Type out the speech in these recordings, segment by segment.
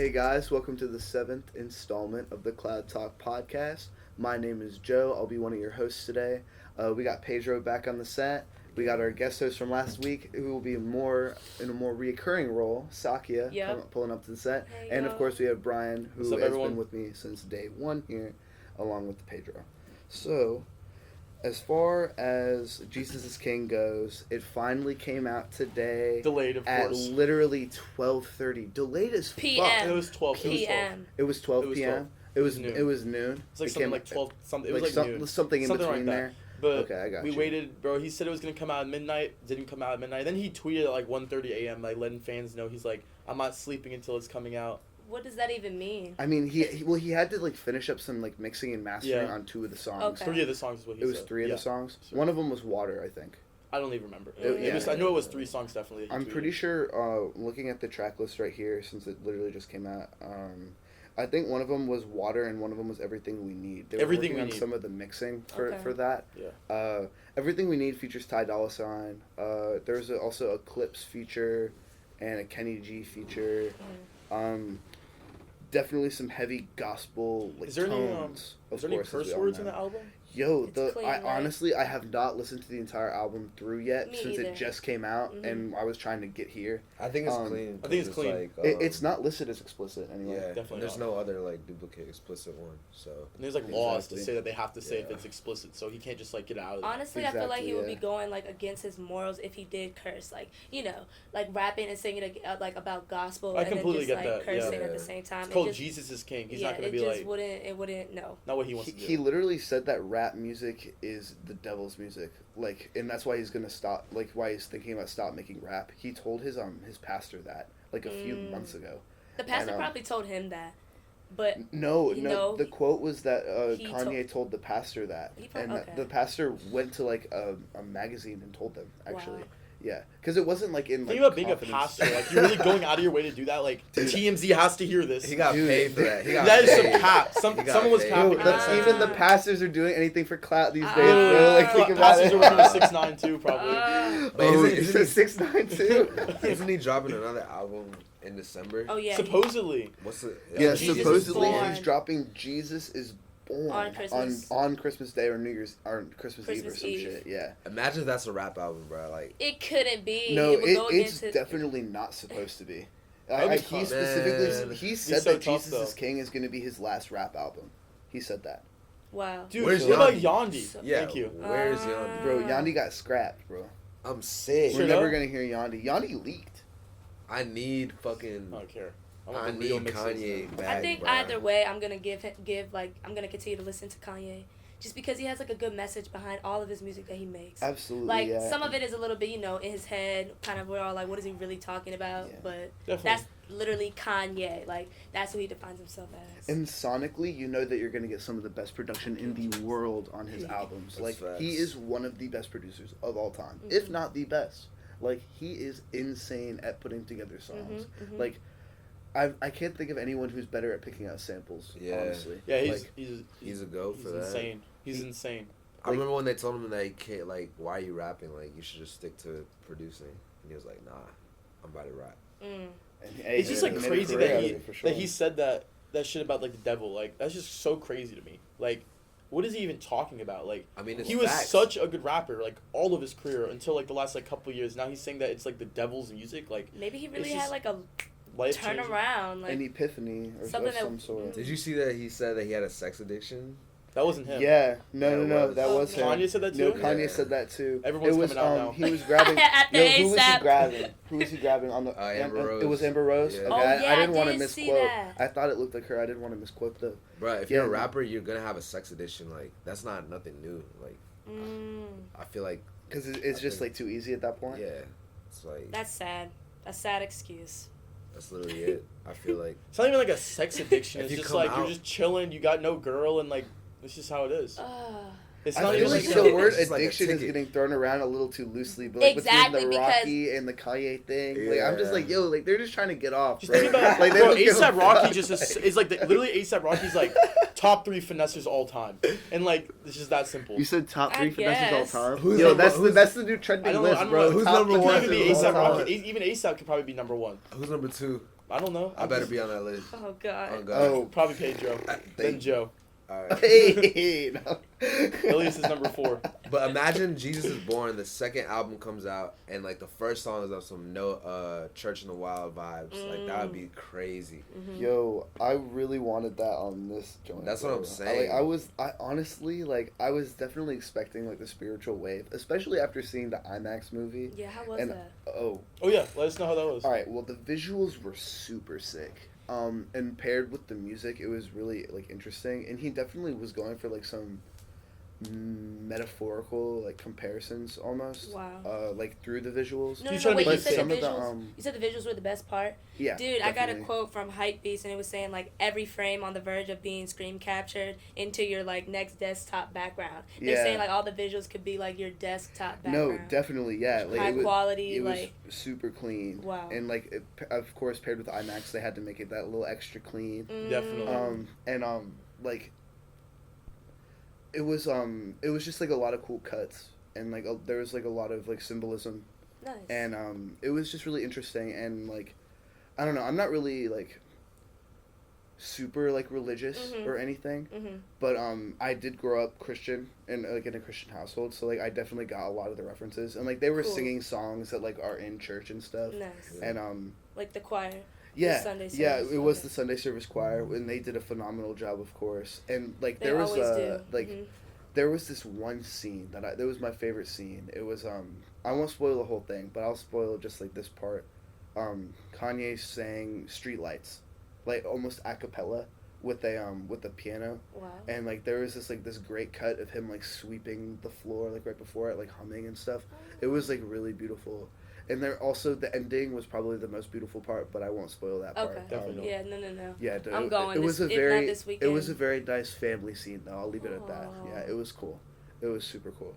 Hey guys, welcome to the 7th installment of the Cloud Talk podcast. My name is Joe. I'll be one of your hosts today. We got Pedro back on the set. We got our guest host from last week, who will be in a more reoccurring role, Sakya, pulling up to the set. Hey, and of course we have Brian, who has everyone? been with me since day one here, along with Pedro. So, as far as Jesus is King goes, it finally came out today. Delayed, of at course. literally 12:30. Delayed as fuck. It was 12 p.m. It was 12 p.m. It was noon. It was noon. It's like something like 12 something. It was like noon. Something in between like there. But okay, I got we you. waited, bro. He said it was gonna come out at midnight. Didn't come out at midnight. Then he tweeted at like 1:30 a.m. like letting fans know he's like, I'm not sleeping until it's coming out. What does that even mean? I mean, he had to like finish up some like mixing and mastering on 2 of the songs. Okay. 3 of the songs is what he said. It was 3 of the songs. One of them was Water, I think. I don't even remember. I know it was 3 songs definitely. I'm pretty sure. Looking at the track list right here, since it literally just came out. I think one of them was Water and one of them was Everything We Need. They were Everything working We on Need. some of the mixing for that. Yeah. Everything We Need features Ty Dolla $ign. There's also a Clips feature and a Kenny G feature. Definitely some heavy gospel like is there tones. Is there any curse words in the album? Yo, honestly I have not listened to the entire album through yet Me since either. it just came out and I was trying to get here. I think it's clean. I think it's clean. Like, It's not listed as explicit anyway. Yeah, definitely. There's no other like duplicate explicit one. So and there's like laws to say that they have to say if it's explicit, so he can't just like get out of it. Honestly, I feel like he would be going like against his morals if he did curse, like like rapping and singing like about gospel I and completely then just get like that. cursing at the same time. It's called Jesus is King. He's not gonna be like. It wouldn't. No. Not what he wants to do. He literally said that rap music is the devil's music, like, and that's why he's gonna stop. Like, why he's thinking about stop making rap. He told his pastor that like a few months ago. The pastor probably told him that, but no. The quote was that Kanye told the pastor that, the pastor went to like a magazine and told them actually. Wow. Yeah, because it wasn't like in like. Think about being a pastor. Like you're really going out of your way to do that. Like TMZ has to hear this. He got paid for that. That is some cap. Someone was capping. Even the pastors are doing anything for clout these days. Bro. Like think about pastors it. are working at 6'9" too, probably. Isn't 6'9" too? Isn't he dropping another album in December? Oh yeah. Supposedly. What's it? Yeah, Jesus supposedly he's dropping Jesus is Born on Christmas Day or New Year's or Christmas Eve or some shit. Yeah. Imagine if that's a rap album, bro. Like it couldn't be. No, it's definitely not supposed to be. He specifically he said that Jesus is King is going to be his last rap album. He said that. Wow. Dude, what about Yandhi? Thank you. Where's Yandhi? Bro, Yandhi got scrapped, bro. I'm sick. We're never going to hear Yandhi. Yandhi leaked. I need fucking. I don't care. I need Kanye back. I think either way, I'm gonna I'm gonna continue to listen to Kanye, just because he has like a good message behind all of his music that he makes. Absolutely. Like some of it is a little bit, in his head, kind of we're all like, what is he really talking about? Yeah. But that's literally Kanye. Like that's who he defines himself as. And sonically, you know that you're gonna get some of the best production in the world on his albums. That's like facts. He is one of the best producers of all time, if not the best. Like he is insane at putting together songs. Like. I can't think of anyone who's better at picking out samples. Honestly. Yeah, he's a goat for that. Insane. He's insane. I remember when they told him that he can't, like, why are you rapping? Like, you should just stick to producing. And he was like, nah, I'm about to rap. It's just like crazy that he said that shit about like the devil. Like that's just so crazy to me. Like, what is he even talking about? Like, I mean, he was such a good rapper, like all of his career until like the last like couple of years. Now he's saying that it's like the devil's music. Like maybe he really had like a turn around, like an epiphany or something of some sort. Did you see that he said that he had a sex addiction? That wasn't him. Yeah, no, that was him. Kanye said that too. No, Kanye said that too. Everyone's coming out now. He was grabbing. Who was he grabbing? Who was he grabbing on the? Amber Rose. It was Amber Rose. Yeah. Okay, I didn't want to misquote. That. I thought it looked like her. I didn't want to misquote though. Bro, if you're a rapper, you're gonna have a sex addiction. Like that's not nothing new. Like I feel like because it's just like too easy at that point. Yeah, it's like that's sad. A sad excuse. That's literally it. I feel like it's not even like a sex addiction. It's just like you're just chilling. You got no girl, and like it's just how it is. It's I not feel even like the word addiction is getting thrown around a little too loosely, but like between the Rocky and the Kanye thing, like I'm just like, yo, like they're just trying to get off. Just think about like, bro, ASAP Rocky just is like literally ASAP Rocky's like top 3 finessers all time, and like it's just that simple. You said top 3 finessers all time. Who's yo, that's the new trending list, bro. Who's number 1? Even ASAP Rocky, even ASAP could probably be number 1. Who's number 2? I don't know. I better be on that list. Oh God. Oh, probably Pedro. Then Joe. All right. Hey, no. Elias is number 4. But imagine Jesus is Born, the second album comes out, and like the first song is on some Church in the Wild vibes. Like that would be crazy. Mm-hmm. Yo, I really wanted that on this joint. That's what I'm saying. I was definitely expecting like the spiritual wave, especially after seeing the IMAX movie. Yeah, how was that? Oh yeah, let us know how that was. All right, well the visuals were super sick. And paired with the music, it was really like interesting, and he definitely was going for like some metaphorical like comparisons almost. Wow. Like through the visuals. No, wait, you said the visuals. You said the visuals were the best part. Yeah. Dude, definitely. I got a quote from Hypebeast, and it was saying like every frame on the verge of being screen captured into your like next desktop background. They're saying like all the visuals could be like your desktop background. No, definitely, yeah. Like, high quality, it like was super clean. Wow. And like, of course, paired with IMAX, they had to make it that little extra clean. Definitely. Like. It was just like a lot of cool cuts, and like there was like a lot of like symbolism. Nice. And it was just really interesting, and like I don't know, I'm not really like super like religious or anything, but I did grow up Christian and like in a Christian household, so like I definitely got a lot of the references, and like they were singing songs that like are in church and stuff. Nice. And like the choir. Yeah, the Sunday service. yeah, it was the Sunday service choir, and they did a phenomenal job, of course. And like They always do. there was this one scene that was my favorite scene. It was I won't spoil the whole thing, but I'll spoil just like this part. Kanye sang "Streetlights," like almost a cappella with a piano. Wow. And like there was this great cut of him like sweeping the floor like right before it, like humming and stuff. It was like really beautiful. And there also the ending was probably the most beautiful part, but I won't spoil that part. Okay. Definitely. Yeah, no. Yeah, I'm going. It was this weekend. it was a very nice family scene though. I'll leave it at that. Yeah, it was cool. It was super cool.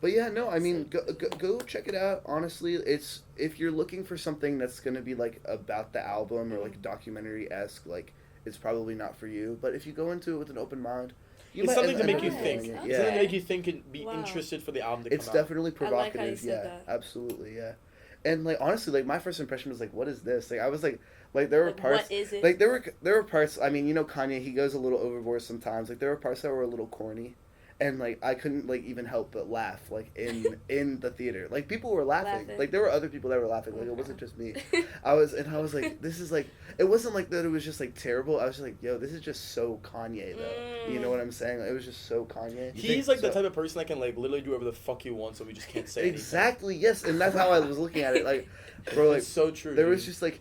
But yeah, no, I mean, go check it out. Honestly, it's if you're looking for something that's gonna be like about the album or like documentary-esque, like it's probably not for you. But if you go into it with an open mind. It's something to make you think. Okay. It's something to make you think and be interested for the album to come out. It's definitely provocative. I like how you said that. Absolutely, yeah. And like honestly, like my first impression was like, what is this? Like I was like there were parts. What is it? Like there were parts. I mean, you know, Kanye, he goes a little overboard sometimes. Like there were parts that were a little corny. And like I couldn't like even help but laugh like in the theater. Like people were laughing. Like there were other people that were laughing. Like it wasn't just me. I was like, this is like, it wasn't like that. It was just like terrible. I was just like, yo, this is just so Kanye though. You know what I'm saying? Like, it was just so Kanye. He's like the type of person that can like literally do whatever the fuck he wants, so we just can't say exactly. Yes, and that's how I was looking at it. Like, bro, like it's so true. There was just like,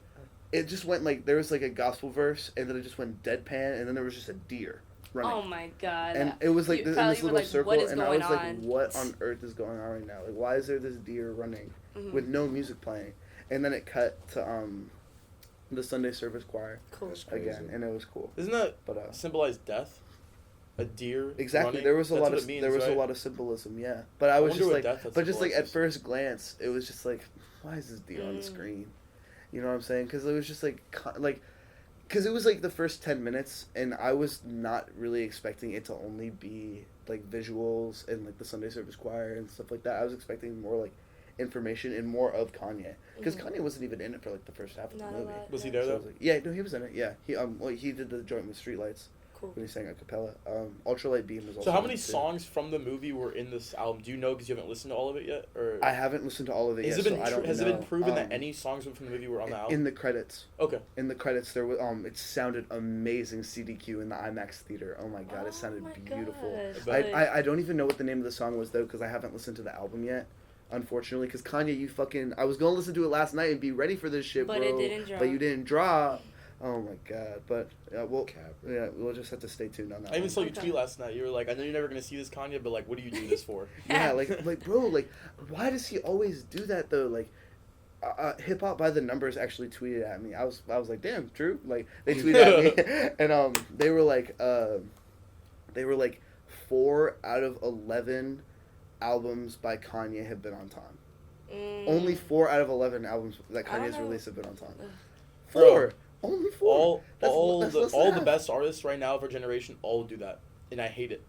it just went like there was like a gospel verse, and then it just went deadpan, and then there was just a deer running. Oh my god! And it was like in this little circle, and I was like, on? "What on earth is going on right now? Like, why is there this deer running with no music playing?" And then it cut to the Sunday service choir again, and it was cool. Doesn't that symbolize death? A deer. Exactly. Running? There was a That's lot of means, there was right? a lot of symbolism. Yeah, but I was just like, just like at symbolizes. first glance, it was just like, why is this deer on the screen? You know what I'm saying? Because it was just like. Because it was like the first 10 minutes, and I was not really expecting it to only be like visuals and like the Sunday service choir and stuff like that. I was expecting more like information and more of Kanye, because Kanye wasn't even in it for like the first half of the movie. Was he there though? So yeah, no, he was in it. Yeah, he did the joint with Streetlights. Cool. When he sang a cappella. Ultralight Beam was also. So how many songs from the movie were in this album? Do you know, because you haven't listened to all of it yet? Or I haven't listened to all of it yet. Has it been proven that any songs from the movie were on the album? In the credits. Okay. In the credits, there was it sounded amazing. CDQ in the IMAX theater. Oh my god, it sounded beautiful. I don't even know what the name of the song was though, because I haven't listened to the album yet. Unfortunately, because Kanye, I was gonna listen to it last night and be ready for this shit, but bro. It didn't drop. But you didn't drop. Oh my god! But we'll just have to stay tuned on that. I even saw you tweet last night. You were like, "I know you're never gonna see this, Kanye, but like, what do you do this for?" Yeah, like bro, like, why does he always do that though? Like, Hip Hop by the Numbers actually tweeted at me. I was like, damn, true. Like they tweeted at me, and they were like 4 out of 11 albums by Kanye have been on time. Only 4 out of 11 albums that Kanye's released have been on time. 4. Only 4. All the best artists right now of our generation all do that, and I hate it.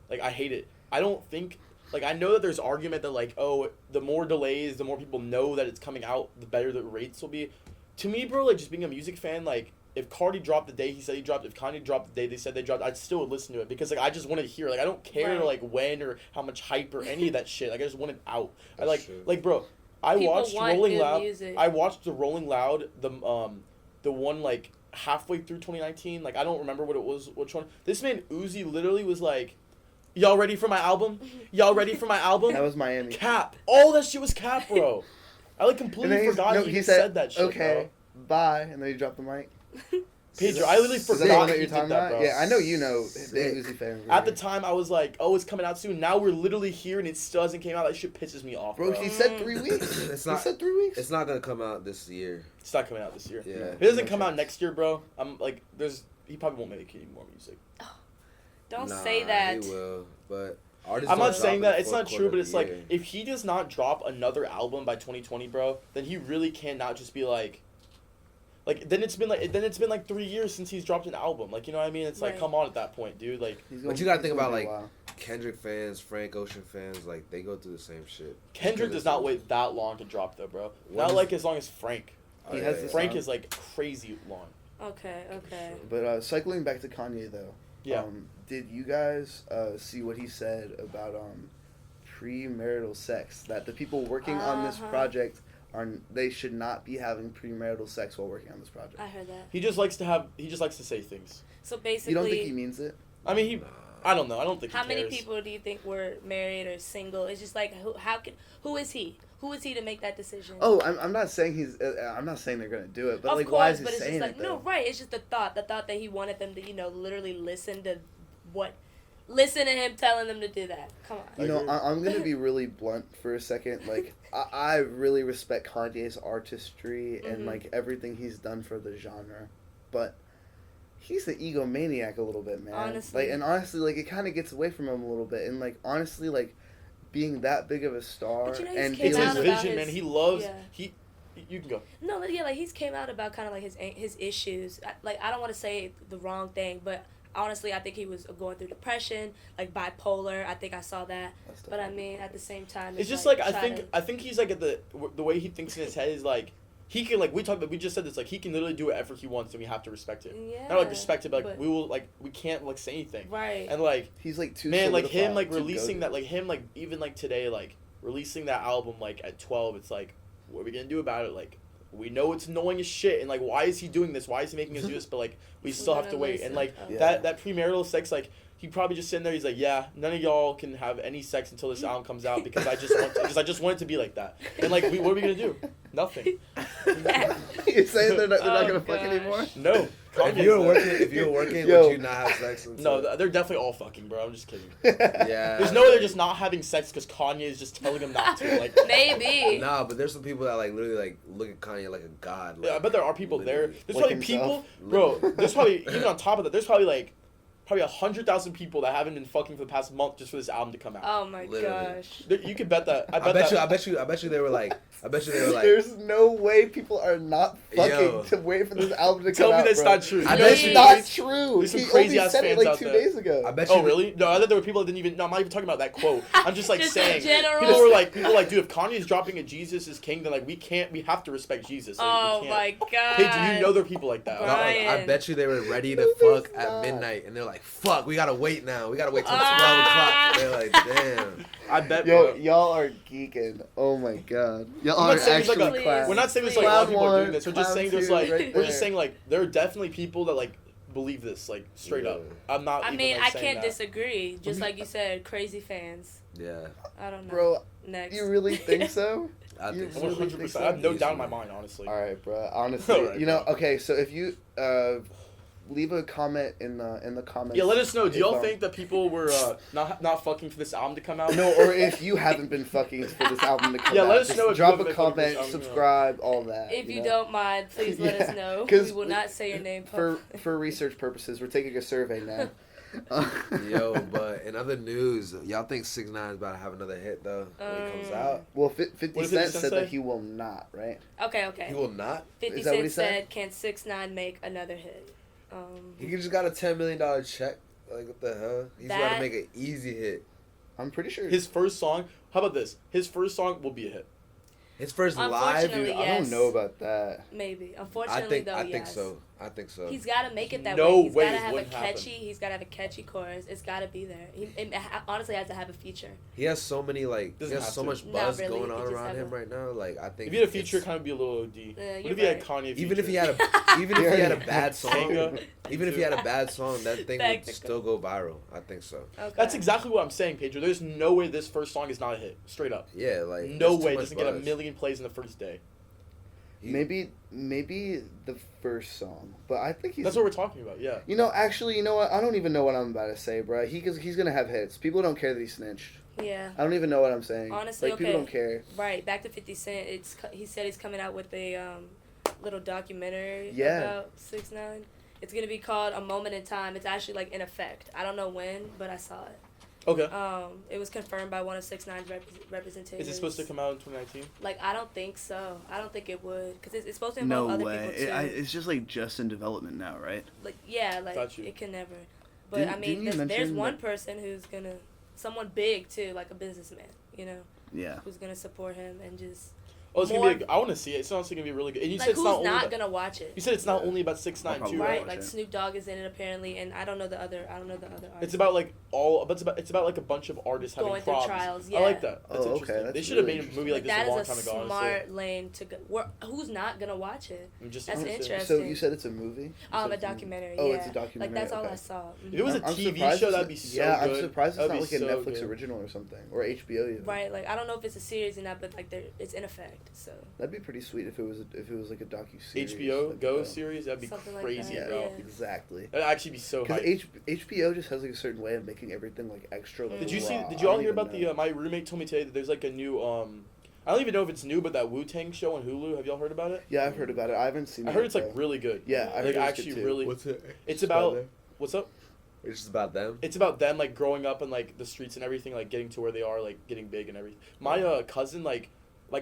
Like I hate it. I don't think I know that there's argument that like, oh, the more delays, the more people know that it's coming out, the better the rates will be. to me, bro, like, just being a music fan, like, if Cardi dropped the day he said he dropped, if Kanye dropped the day they said they dropped, I'd still listen to it because, like, I just want to hear. Like, I don't care, like, when or how much hype or any of that shit. Like, I just want it out. That's like, bro, I People watched want Rolling good Loud. music. I watched the Rolling Loud, the one, like, halfway through 2019. Like, I don't remember what it was, which one. This man, Uzi, literally was like, y'all ready for my album? Y'all ready for my album? That was Miami. Cap. All that shit was cap, bro. I, like, completely forgot he said that shit, okay, bro. bye, and then he dropped the mic. Pedro, I literally forgot Is that what he you're did talking that, about? bro. Yeah, I know you know. Big Uzi fan. At the time, I was like, oh, it's coming out soon. Now we're literally here, and it still hasn't came out. That shit pisses me off, bro. Bro, he said 3 weeks. He said 3 weeks. It's not gonna come out this year. It's not coming out this year. Yeah. If it doesn't come out next year, bro, I'm like, he probably won't make any more music. Don't say that. He will, but artists I'm don't not saying drop that. in It's the not fourth true, quarter but of it's the like, year. if he does not drop another album by 2020, bro, then he really cannot just be like, then it's been like 3 years since he's dropped an album. Like, you know what I mean? It's like, come on at that point, dude. Like, but you gotta think about, like, Kendrick fans, Frank Ocean fans, like, they go through the same shit. Kendrick does not wait that long to drop, though, bro. Not like as long as Frank. Frank is like crazy long. Okay. But cycling back to Kanye though. Yeah. Did you guys see what he said about premarital sex? That the people working on this project they should not be having premarital sex while working on this project. I heard that. He just likes to say things. So basically, you don't think he means it? I mean, I don't know. I don't think. How he cares. many people do you think were married or single? It's just like who is he? Who is he to make that decision? Oh, I'm not saying I'm not saying they're gonna do it, but of like, course, why is he but it's saying just like, it though? no, right? It's just the thought that he wanted them to, literally listen to him telling them to do that. Come on. I'm gonna be really blunt for a second. Like, I really respect Kanye's artistry and like everything he's done for the genre, but he's an egomaniac a little bit, man. Honestly, like it kind of gets away from him a little bit, and like honestly, like being that big of a star and it's his vision, man. He loves You can go. No, yeah, like he's came out about kind of like his issues. I don't want to say the wrong thing, but honestly, I think he was going through depression, like bipolar. I think I saw that. But I mean, at the same time, it's just like I think he's like the way he thinks in his head is like he can, like we just said this, like he can literally do whatever he wants and we have to respect it. Yeah. Not like respect it, but we can't like say anything. Right. And like he's like too like him like releasing that, like him like even like today, like releasing that album like at 12, it's like, what are we gonna do about it? Like, we know it's annoying as shit, and like, why is he doing this? Why is he making us do this? But like, we still have to wait. And like that premarital sex, like he probably just sitting there. He's like, yeah, none of y'all can have any sex until this album comes out because I just want it to be like that. And like, what are we gonna do? Nothing. You're saying they're not gonna fuck anymore? No. If you were working, would you not have sex? No, they're definitely all fucking, bro. I'm just kidding. Yeah. There's no way they're just not having sex because Kanye is just telling them not to. Like, maybe. Nah, but the's some people that like literally like look at Kanye like a god. Like, yeah, I bet there are people there. There's like probably himself. people, bro. There's probably even on top of that. There's probably 100,000 people that haven't been fucking for the past month just for this album to come out. Oh my Literally. gosh. You could bet that. I bet you they were like. There's no way people are not fucking to wait for this album to come out. Tell me that's not true. I bet bet it's not true. There's some He crazy only ass said fans it like out 2 there. days ago. I bet you. Oh really? No, I thought there were people that didn't even. No, I'm not even talking about that quote. I'm just like Just saying. in general. People were like, dude, if Kanye's dropping a Jesus is King, then like we have to respect Jesus. Like, oh my god. Hey, do you know there are people like that? No, I bet you they were ready to fuck at midnight, and they're like, "Fuck, we gotta wait now. We gotta wait till 12 o'clock." They're like, "Damn." I bet. Yo, y'all are geeking. Oh my god. Y'all are actually class. We're not saying there's like a lot of people are doing this. We're just Cloud saying there's two, like right we're there. just saying like there are definitely people that like believe this like straight up. I'm not. I even, mean, like, I saying can't that. disagree. Just like you said, crazy fans. Yeah. I don't know. Bro, Next. you really think so? I You think so. really 100%. think so? I have no doubt in my mind, honestly. All right, bro. Honestly, All right, okay. So if you leave a comment in the comments. Yeah, let us know. Do y'all if, think that people were not fucking for this album to come out? No, or if you haven't been fucking for this album to come out. Yeah, let us Just know if you drop haven't a been fucking for comment, this album to come subscribe, all that. If you know? don't mind, please let us know. 'Cause We will not say your name for research purposes, we're taking a survey now. Yo, but in other news, y'all think 6ix9ine is about to have another hit though when he comes out? Well, 50 What did Cent 50 Cent said say? that he will not, right? Okay. He will not. 50 Is that what he Cent said? said, "Can 6ix9ine make another hit?" He just got a $10 million check. Like, what the hell? He's about to make an easy hit. I'm pretty sure. His first song. How about this? His first song will be a hit. His first live. Unfortunately, Dude, I don't yes. know about that. Maybe. I Unfortunately, think though, I yes. think so. I think so. He's got to make it that No way. He's way got to it have a wouldn't happen. catchy. He's got to have a catchy chorus. It's got to be there. It honestly has to have a feature. He has so many like. Doesn't he has have so to. much Not buzz really, going he on just around have him a- right now. Like I think. If he had a feature, it's- kind of be a little OD. you're What if he had right. Kanye feature? even if he had a bad song, Manga, even if he had a bad song, that thing would Technical. still go viral. I think so. Okay. That's exactly what I'm saying, Pedro. There's no way this first song is not a hit. Straight up. Yeah, like No there's too way it much doesn't get a buzz. million plays in the first day. He- Maybe the first song, but I think he's. That's what we're talking about. Yeah. You know, actually, you know what? I don't even know what I'm about to say, bro. He's gonna have hits. People don't care that he snitched. Yeah. I don't even know what I'm saying. Honestly, like people okay. don't care. Right. Back to 50 Cent. He said he's coming out with a little documentary Yeah. about 6ix9ine. It's gonna be called A Moment in Time. It's actually like in effect. I don't know when, but I saw it. Okay. It was confirmed by one of 6ix9ine's representatives. Is it supposed to come out in 2019? Like, I don't think so. I don't think it would, because it's supposed to No involve other way. people too. It's just like just in development now, right? Like, yeah, like Got you. it can never. But Didn't- I didn't mean, you there's mention one that- person who's gonna, someone big too, like a businessman, you know, Yeah. who's gonna support him and just. Oh, it's More- gonna be. I want to see it. It's honestly gonna be really good. And you Like, said it's who's not only. not About, gonna watch it? you said it's not Yeah. only about 6ix9ine I'll too, probably right? Right, watch like it. Snoop Dogg is in it apparently, and I don't know the other artists. It's about like all. But it's about like a bunch of artists having Going through problems. trials, I like yeah. that. That's Oh, okay, interesting. that's They should have really made a movie like this that a long is time a ago. Honestly, smart lane to go. Who's not gonna watch it? I'm just That's interested. interesting. So you said it's a movie? You said A it's a movie? documentary. Oh, yeah. it's a documentary. Like that's all okay. I saw. If it was a I'm TV surprised show, it's that'd not- be so Yeah, good. I'm surprised it's That'd not be like a so Netflix good. original or something, or HBO even. Right, like I don't know if it's a series or not, but like it's in effect. So That'd be pretty sweet if it was like a docu-series. HBO That'd be Go dope. series, that'd be Something like crazy, that, bro. yeah. Exactly. That'd actually be so Because hype. HBO just has like a certain way of making everything like extra. Like, Did you see? raw. Did I you all don't hear even about know. the? My roommate told me today that there's like a new. I don't even know if it's new, but that Wu-Tang show on Hulu. Have y'all heard about it? Yeah, I've heard about it. I haven't seen it. I heard yet, it's like though. really good. Yeah, I heard Like it was actually good too. really. What's it? It's Just about. them? What's up? It's just about them. It's about them like growing up in like the streets and everything, like getting to where they are, like getting big and everything. My cousin like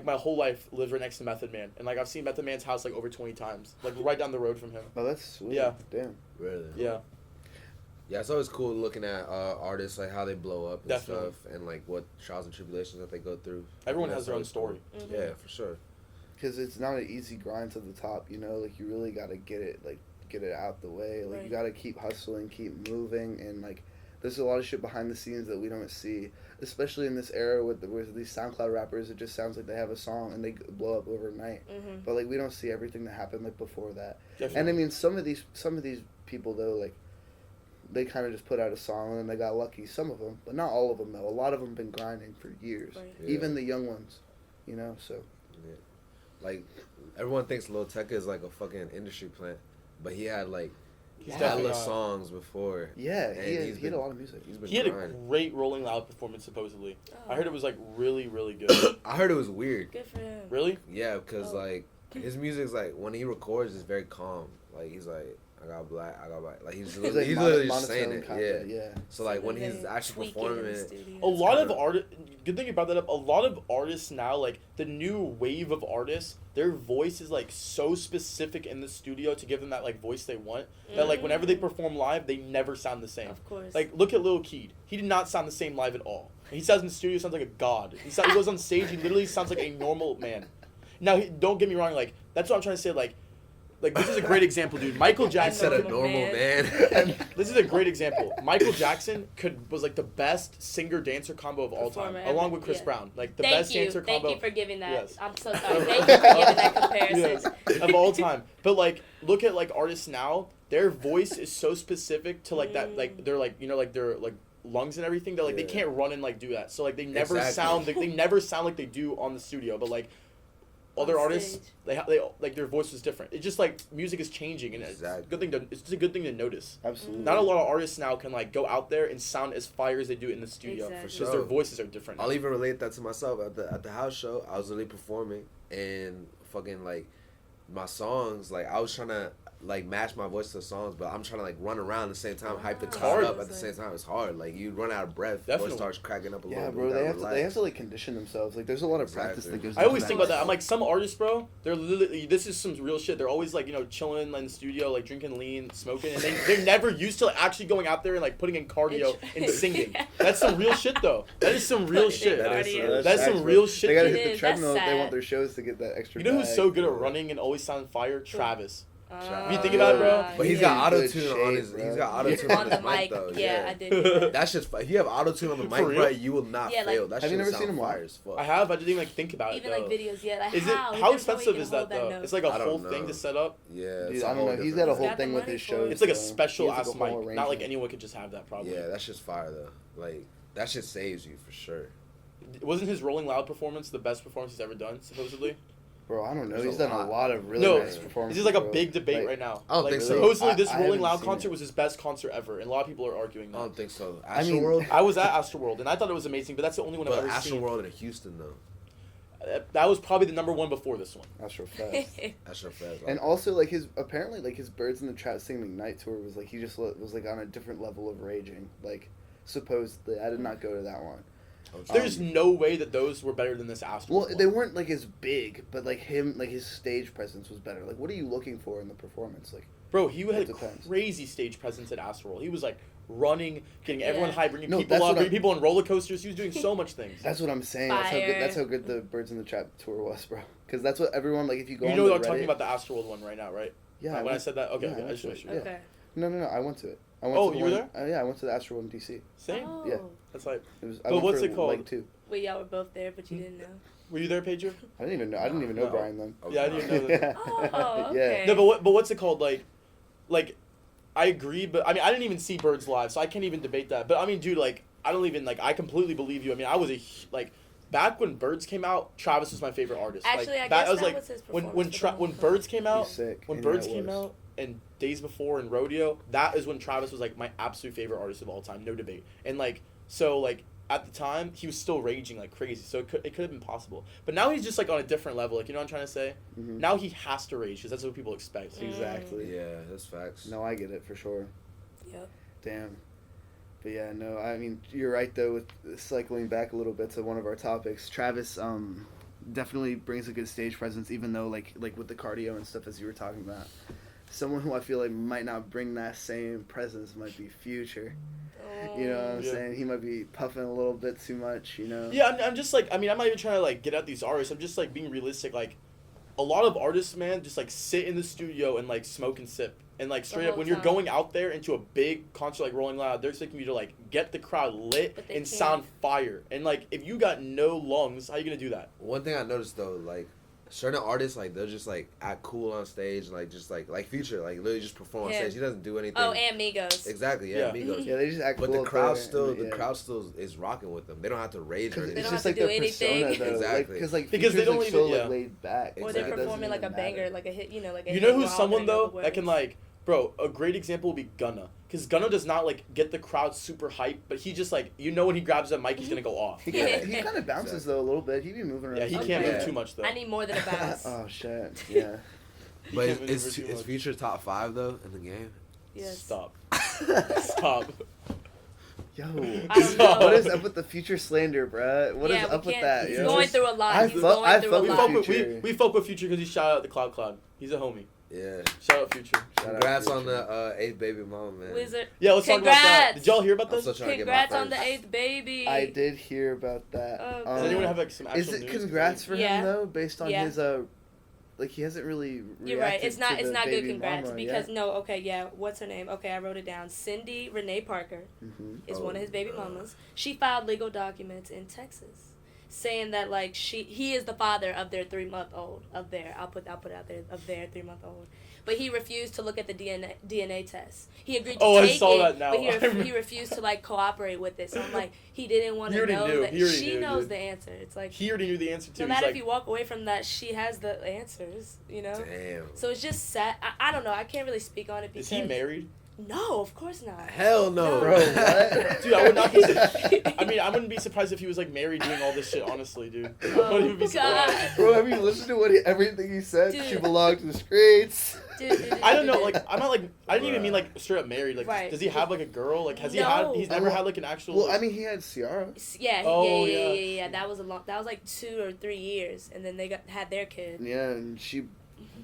my whole life lived right next to Method Man, and like I've seen Method Man's house like over 20 times, like right down the road from him. Oh, that's sweet. Yeah. Damn. Really? Yeah. Yeah, it's always cool looking at artists, like how they blow up and Definitely. stuff, and like what trials and tribulations that they go through. Everyone That's has their own always cool. story. Mhm. Yeah, for sure. Because it's not an easy grind to the top, you know. Like you really gotta get it out the way. Like Right. you gotta keep hustling, keep moving, and like there's a lot of shit behind the scenes that we don't see, especially in this era with these SoundCloud rappers. It just sounds like they have a song and they blow up overnight. Mhm. But like we don't see everything that happened like before that. Definitely. And I mean some of these people though, like they kind of just put out a song and then they got lucky. Some of them, but not all of them though. A lot of them been grinding for years. Right. Yeah. Even the young ones, you know. So Yeah. Like everyone thinks Lil Tecca is like a fucking industry plant, but he had like He's definitely hella not. songs before. yeah, And he he's had been- a lot of music. He's been He had a grinding. great Rolling Loud performance supposedly. Oh, I heard it was like really really good. I heard it was weird. good for him. Really? Yeah, because Oh. like his music's like when he records, it's very calm. Like he's like, I got black. Like he's He's literally, like just saying monotone it. kinda, Yeah. yeah. So like when Something he's they actually tweak performing in the it, studio. A lot of kinda- artists. Good thing you brought that up. A lot of artists now, like the new wave of artists, their voice is like so specific in the studio to give them that like voice they want. That like whenever they perform live, they never sound the same. Of course. Like look at Lil Keed. He did not sound the same live at all. He sounds in the studio sounds like a god. He goes on stage. He literally sounds like a normal man. Now don't get me wrong. Like that's what I'm trying to say. Like this is a great example, dude. Michael I Jackson. said a Normal normal man. man. This is a great example. Michael Jackson was like the best singer dancer combo of all time, Performer along ever, with Chris yeah. Brown. Like the Thank best you. dancer Thank combo. you for giving that. Yes. I'm so sorry. Thank you for giving that comparison. Yes, of all time. But like, look at like artists now. Their voice is so specific to like that. Like they're like like their like lungs and everything. That like they Yeah. can't run and like do that. So like they never Exactly. sound. They never sound like they do on the studio. But like other On artists, stage. they like their voice is different. It's just like music is changing, and Exactly. it's a good thing to. It's just a good thing to notice. Absolutely. Not a lot of artists now can like go out there and sound as fire as they do in the studio Exactly. because For their sure. voices are different. I'll now. even relate that to myself at the house show. I was literally performing and fucking like my songs. Like I was trying to. like match my voice to the songs, but I'm trying to like run around at the same time, hype the It's crowd hard. up at the same time. It's hard. Like you run out of breath, Definitely. voice starts cracking up a little Yeah, bit. bro. You They gotta have to like condition themselves. Like there's a lot of practice Exactly. that goes. I always into think about that. I'm like, some artists, bro, they're literally, this is some real shit. They're always like, you know, chilling in the studio, like drinking lean, smoking, and they're never used to like, actually going out there and like putting in cardio and singing. Yeah. That's some real shit, though. That is some real Putting in shit. cardio. That's some real shit. They gotta dude. hit the It is. treadmill That's if they want sad. their shows to get that extra. You know who's bag. so good at running and always sound fire? Travis. Oh, You think about it, bro? But he's He's got in auto good tune shape, on his. bro. He's got auto tune on on the his mic mic. though. Yeah, I did. hear that. That's just. If you have auto tune on the For mic, real? bro, you will not Yeah, like- fail. That Have you shit never sound seen him fire walk? as fuck. I have. I didn't even like think about it. Even though. like videos, yeah. Like Is it how? how There's no way expensive you is can that hold though? note. It's like a I don't whole know. thing to set up. Yeah, Dude, it's a I don't whole know. He's different- got a He's whole got the thing with money his for it. shows. It's like a so special he has, ass like, a whole mic. Not like arrangement. anyone could just have that. Probably. Yeah, that shit's fire though. Like that shit saves you for sure. Wasn't his Rolling Loud performance the best performance he's ever done? Supposedly. Bro, I don't know. There's He's a done a lot. lot of really No, nice performances. This is like a bro. big debate Like, right now. I don't Like, think so. Supposedly, this I Rolling haven't Loud seen concert it. was his best concert ever, and a lot of people are arguing I don't that. think so. I mean, Astroworld. I was at Astroworld, and I thought it was amazing, but that's the only one I've But ever seen. Astroworld in Houston though. That was probably the number one before this one. Astro Fest. Astrofest. And also, like his apparently, like his Birds in the Trap Singing Night tour was like he just was like on a different level of raging. Like supposedly, I did not go to that one. There's no way that those were better than this Astroworld. Well, one. they weren't like as big, but like him, like his stage presence was better. Like, what are you looking for in the performance? Like, Bro, he had It a depends. crazy stage presence at Astroworld. He was like running, getting everyone Yeah. high, bringing No, people that's up, what bringing people on roller coasters. He was doing so much things. that's what I'm saying. Fire. That's how good the Birds in the Trap tour was, bro. Because that's what everyone like. If you go, You on know the what I'm talking Reddit- about, the Astroworld one right now, right? Yeah, When I went- said that, okay, yeah, I okay. I went just to want it. to make sure. Yeah. Okay. No, I went to it. I went Oh, to the you were one- yeah, I went to the Astroworld in DC. Same. Oh. Yeah. That's like. It was. I But went what's for it called? Leg 2. Wait, y'all were both there, but you didn't know. Were you there, Pedro? I didn't even know. I didn't even know No. Brian then. Yeah, I didn't know that. Yeah. Oh, okay. Yeah. No, but what's it called? Like, I agree, but I mean, I didn't even see Birds live, so I can't even debate that. But I mean, dude, like, I don't even like. I completely believe you. I mean, I was like, back when Birds came out, Travis was my favorite artist. Actually, like, I guess that like was his when performance for the when whole Birds came out, He's sick. when and Birds that came was. out, and Days Before and Rodeo, that is when Travis was like my absolute favorite artist of all time, no debate. And like, so like at the time, he was still raging like crazy, so it could have been possible. But now he's just like on a different level. Like, you know what I'm trying to say? Mhm. Now he has to rage because that's what people expect. Exactly. Yeah, that's facts. No, I get it for sure. Yep. Damn. But yeah, no, I mean, you're right though. With cycling back a little bit to one of our topics, Travis definitely brings a good stage presence, even though like with the cardio and stuff as you were talking about. Someone who I feel like might not bring that same presence might be Future. You know what I'm Yeah. saying? He might be puffing a little bit too much. You know. Yeah, I'm just like, I mean, I'm not even trying to like get at these artists. I'm just like being realistic. Like, a lot of artists, man, just like sit in the studio and like smoke and sip. And like straight up, whole when you're time. going out there into a big concert like Rolling Loud, they're expecting you to like get the crowd lit But they and can't. sound fire. And like, if you got no lungs, how you gonna do that? One thing I noticed though, like certain artists, like they'll just like act cool on stage, like just like Future, like literally just perform on Yeah. stage. He doesn't do anything. Oh, and Migos. Exactly, yeah, Yeah. amigos. Yeah, they just act But cool the up crowd there, still, and, the yeah. crowd still is rocking with them. They don't have to rage or Because They it's don't just have like to their do anything. persona though. Exactly. Because like Because they Future's, don't like, even- so yeah. like laid back. Or Exactly. they're It doesn't performing like a even banger, matter. like a hit, you know, like a You hit know who's while someone they know though the that can words. like, bro, a great example would be Gunna. Because Gunna does not like get the crowd super hyped, but he just like, you know, when he grabs that mic, he's gonna go off. He Yeah. kind of bounces though a little bit. He be moving around. Yeah, he Okay. can't move Yeah. too much though. I need more than a bounce. Oh shit! Yeah. But can't maneuver is too much. Future top 5 though in the game? Yes. Stop. Stop. Yo, I don't know. what is up with the Future slander, bruh? What is Yeah, we up with can't- that? He's yo? going through a lot. I He's fuck- going I through fuck a We with lot. fuck with Future. we fuck with Future because he shout out the Clout Cloud. He's a homie. Yeah. Shout out Future. Shout out Congrats on Future. the 8th baby mama, man. Wizard. Yeah, let's talk about that. Congrats. Did y'all hear about I'm this? still trying to get Congrats my on the first. 8th baby. I did hear about that. Oh, Does anyone have like some actual Is it news? congrats for Yeah. him though? Based on Yeah. his like he hasn't really. You're right. reacted It's not. to It's the not good. baby Congrats, mama, because yeah? no. Okay, yeah. What's her name? Okay, I wrote it down. Cindy Renee Parker Mhm. is Oh, one of his baby mamas. She filed legal documents in Texas, saying that like he is the father of their 3-month-old I'll put out there of their 3-month-old. But he refused to look at the DNA test. He agreed to Oh, I take saw it, that now. but I remember. he refused to like cooperate with it. So I'm like, he didn't want He to already know knew. that He already she knew, knows dude. the answer. It's like He already knew the answer too. no He's matter like, if you walk away from that, she has the answers. You know. Damn. So it's just sad. I don't know. I can't really speak on it because is he married? No, of course not. Hell no, No. Bro, what? Dude, I would not be. I mean, I wouldn't be surprised if he was like married doing all this shit. Honestly, dude. I wouldn't even be surprised. God. Bro, have you listened to everything he said? Dude. She belonged to the streets. I don't know. Like, I'm not like. I didn't even mean like straight up married. Like, Right. does he have like a girl? Like, has he No. had? He's never had like an actual. Well, like, I mean, he had Ciara. Yeah, Oh, yeah. That was like 2 or 3 years, and then they had their kid. Yeah, and she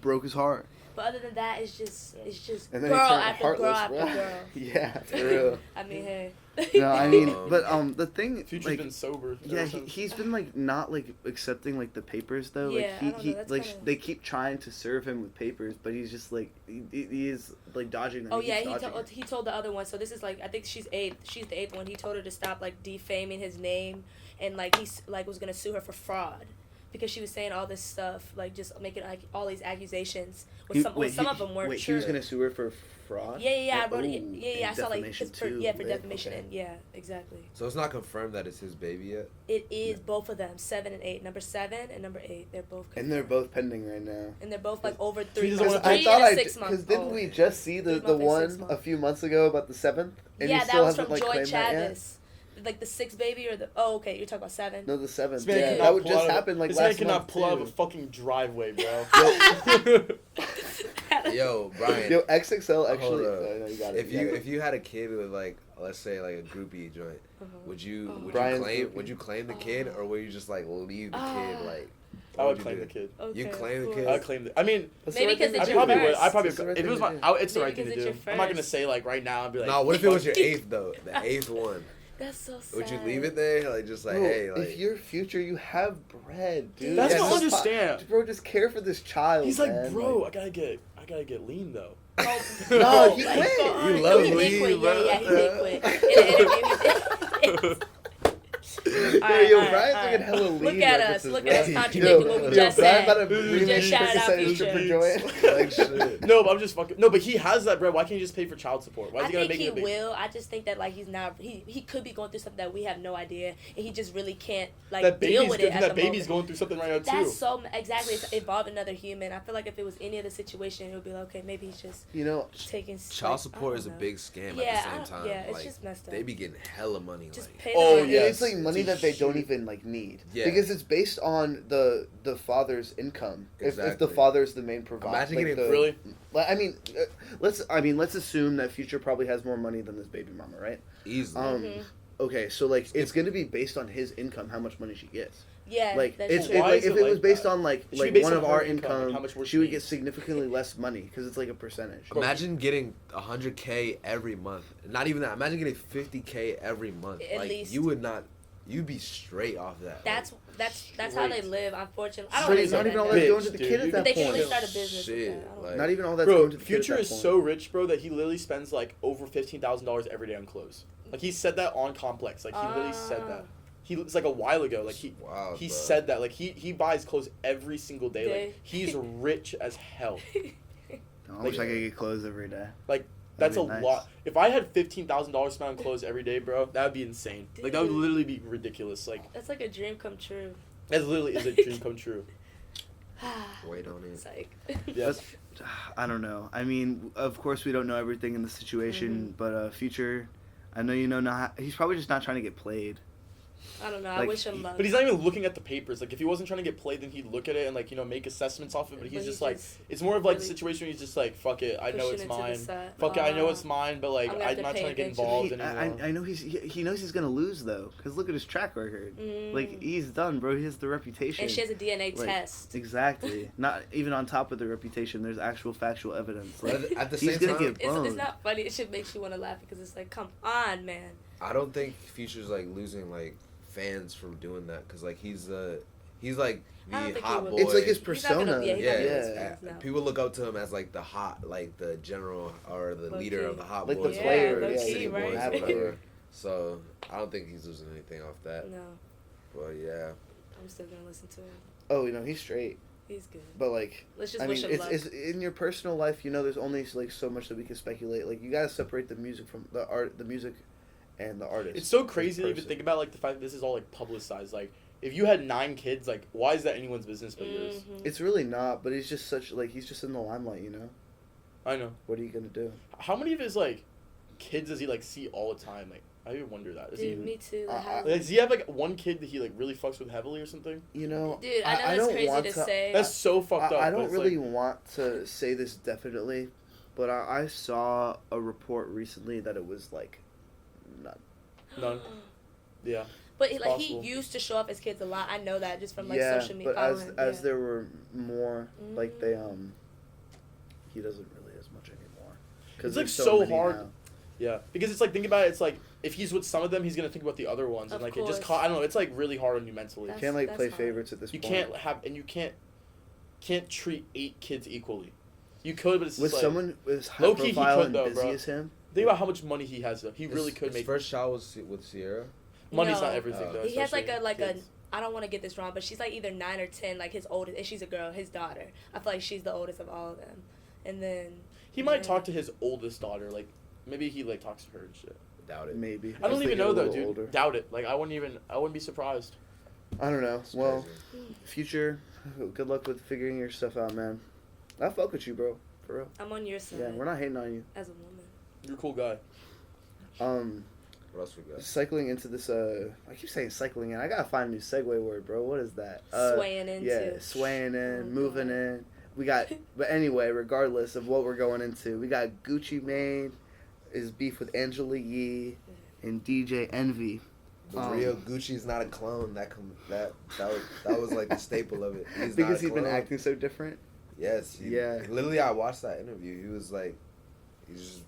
broke his heart. But other than that, it's just And then girl he turned after heartless, girl after bro. girl. Yeah, for real. I mean, hey. No, I mean, but the thing, Future's like, been sober. yeah, ever since. he's been like not like accepting like the papers though. Yeah, I Like don't he know, that's like kinda- they keep trying to serve him with papers, but he's just like he is like dodging them. Oh yeah, keeps dodging it. he told the other one. So this is like I think she's the 8th one. He told her to stop like defaming his name, and like he's like was gonna sue her for fraud, because she was saying all this stuff, like just making like all these accusations. With some of them weren't wait, true. he was gonna sue her for fraud. Yeah. I wrote it. Ooh, Yeah. I and saw like defamation for too. for Lit. defamation Okay. and yeah, exactly. So it's not confirmed that it's his baby yet. It is both of them, 7 and 8. Number 7 and number 8. They're both. And they're both pending right now. And they're both like over He 3 doesn't months. wanna- I 3 thought and I 6 months. because didn't old. we just see 3 the months and 6 one months. a few months ago about the 7th? And Yeah, he that still was hasn't from like Joy claimed that yet? Chavis. Like the 6th baby or the you're talking about 7. No, the 7th. This man Yeah, cannot that would pull just out of- happen like this man last cannot month pull out of a too. fucking driveway, bro. Yo, Brian. Yo, XXL actually. Hold up. Oh, no, you got it. If you had a kid with like, let's say like a groupie joint, would you Brian's claim groupie. the kid, or would you just like leave the kid like? I what would you claim do? the kid. Okay, You claim the cool. kid? I would claim the. I mean, That's Maybe the right thing 'cause to it's I do. your probably would. first. I probably It's the right if it was thing to my. do. It's the Maybe right thing to because do. it's your I'm not gonna first. say like right now. I'd be like. No, what if it was your Fuck. 8th though? The 8th one. That's so sad. Would you leave it there? Like just like Bro, hey, like if you're future, you have bread, dude. That's Yeah, what I just understand. Bro, just care for this child. He's like, man. bro, I gotta get lean though. Oh, No, he my quit. God. You No, love he did lean, quit. bro. Yeah, he did quit. In an interview, he did. Alright, Yo, alright, Brian's alright. making hella lean Look at us. references, Look bro. at us contradicting what we just Brian said. about to We remake just shouted out 50 Cent Future. stripper joint. like shit. No, but I'm just fucking. No, but he has that bread. Why can't he just pay for child support? Why is I he gotta think make he it a big? will. I just think that like he's not. He could be going through something that we have no idea, and he just really can't like That deal baby's with it at that the baby's moment. going through something right now too. That's so exactly. It's involved another human. I feel like if it was any other situation, it would be like, okay, maybe he's just You know, taking Child like, support I is a don't know. big scam Yeah, at the I same don't- time. yeah, it's like, just messed up. they be getting hella money. Just like, pay Oh, the money. yeah. it's like money It's a that they don't huge- even like need. Yeah. Because it's based on the father's income. If the Exactly. father's the main provider. Imagine like getting- the, Really? Like, let's assume that Future probably has more money than this baby mama, right? easily. Okay, so like it's gonna be based on his income, how much money she gets. Yeah, Like that's it's true. if, Why like, is if it it was like based that? on like It should be like based one on of her our income and income, how much work she she would get needs. significantly less money because it's like a percentage. Imagine getting 100K every month. Not even that. Imagine getting 50K every month. At like least. you would not. You'd be straight off that. That's how they Straight. live. Unfortunately, I don't Straight, really not say even all that. that's Bitch, going to the dude, kid at you that They can really point. start a business Shit, with that. I don't like- know. Not even all that's Bro, going to the Future kid at is that point. so rich, bro, that he literally spends like over $15,000 every day on clothes. Like he said that on Complex. Like he literally said that. It's like a while ago. Like he Wild, he bro. said that. Like he buys clothes every single day. Day. Like he's rich as hell. I wish I could get clothes every day. That's a That'd be nice. lot. If I had $15,000 spent on clothes every day, bro, that would be insane. Like that would Dude. literally be ridiculous. Like That's like a dream come true. that literally is a dream come true. Wait on It's it. like. Yes. I don't know. I mean, of course we don't know everything in the situation, but Future, I know you know not. He's probably just not trying to get played. I don't know. I Like, wish him luck. But he's not even looking at the papers. Like if he wasn't trying to get played, then he'd look at it and like make assessments off it. But he's just like, it's more of like the really situation where he's just like, fuck it, I know pushing it's it to the mine. side. Fuck it, I know it's mine, but like I'm gonna have I'm to not pay trying to get attention. involved He- anymore. I know he knows he's gonna lose though, cause look at his track record. Mm. Like he's done, bro. He has the reputation. And she has a DNA Like, test. Exactly. Not even on top of the reputation. There's actual factual evidence. But Like, at the he's same gonna time, get It's boned. not funny. It should make you want to laugh because it's like, come on, man. I don't think Future's like losing like fans from doing that because like he's like I don't the think hot he boy. would. It's like his He's not gonna- persona. yeah, he's Yeah, not gonna yeah. lose fans, no. People look up to him as like the hot, like the general or the Low leader key. of the hot Like the boys, Yeah, player, low yeah, key, city right? boys, Have or whatever. player. So I don't think he's losing anything off that. No, But yeah, I'm still gonna listen to him. Oh, you know he's straight, He's good. but like. Let's just I wish mean, him luck. it's in your personal life. You know, there's only like so much that we can speculate. Like you gotta separate the music from the art, the music, and the artist. It's so crazy to even person. think about like the fact that this is all like publicized. Like if you had 9 kids, like why is that anyone's business but yours? Mhm. It's really not, but he's just such like he's just in the limelight. You know, I know. what are you gonna do? How many of his like kids does he like see all the time? Like I even wonder that. Dude, me too. Like, does he have like one kid that he like really fucks with heavily or something? You know, dude, I know that's don't crazy want to say. That's so fucked up. I don't it's really like, want to say this definitely, but I saw a report recently that it was like none. Yeah. But It's like possible. he used to show off his kids a lot. I know that just from like yeah, social media. but as following, as there were more, like they Mm. he doesn't really as much anymore. It's, there's like, so many hard. now. Yeah, because it's like think about it. It's like if he's with some of them, he's gonna think about the other ones, and Of like it just course. I don't know. It's like really hard on you mentally. You That's- can't like play hard. favorites at this You point. can't have and you can't treat 8 kids equally. You could, but it's with just like someone as high Low-key, he profile could, and though, busy bro. as him. think about how much money he has. Though he really could His make. first child was with Sierra. Money's No. not everything though. He has like especially a kids. I don't want to get this wrong, but she's like either 9 or 10, like his oldest, and she's a girl, his daughter. I feel like she's the oldest of all of them. And then He might yeah. talk to his oldest daughter. Like maybe he like talks to her and shit. Doubt it. Maybe. I don't As they even get know a though, little dude. older. Doubt it. Like I wouldn't be surprised. I don't know. It's Well, crazy. future. Good luck with figuring your stuff out, man. I fuck with you, bro. For real. I'm on your side Yeah, we're not hating on you. as a woman. You're a cool guy. What else we got? Cycling into this. I keep saying cycling in. I gotta find a new segue word, bro. What is that? Swaying into. Yeah, swaying in, Oh, moving God. in. We got, but anyway, regardless of what we're going into, we got Gucci Mane is beef with Angela Yee and DJ Envy. The Um, real Gucci's not a clone. That was like the staple of it. He's Because not a he's been clone. acting so different. Yes. Yeah. Literally, I watched that interview. He was like, he's just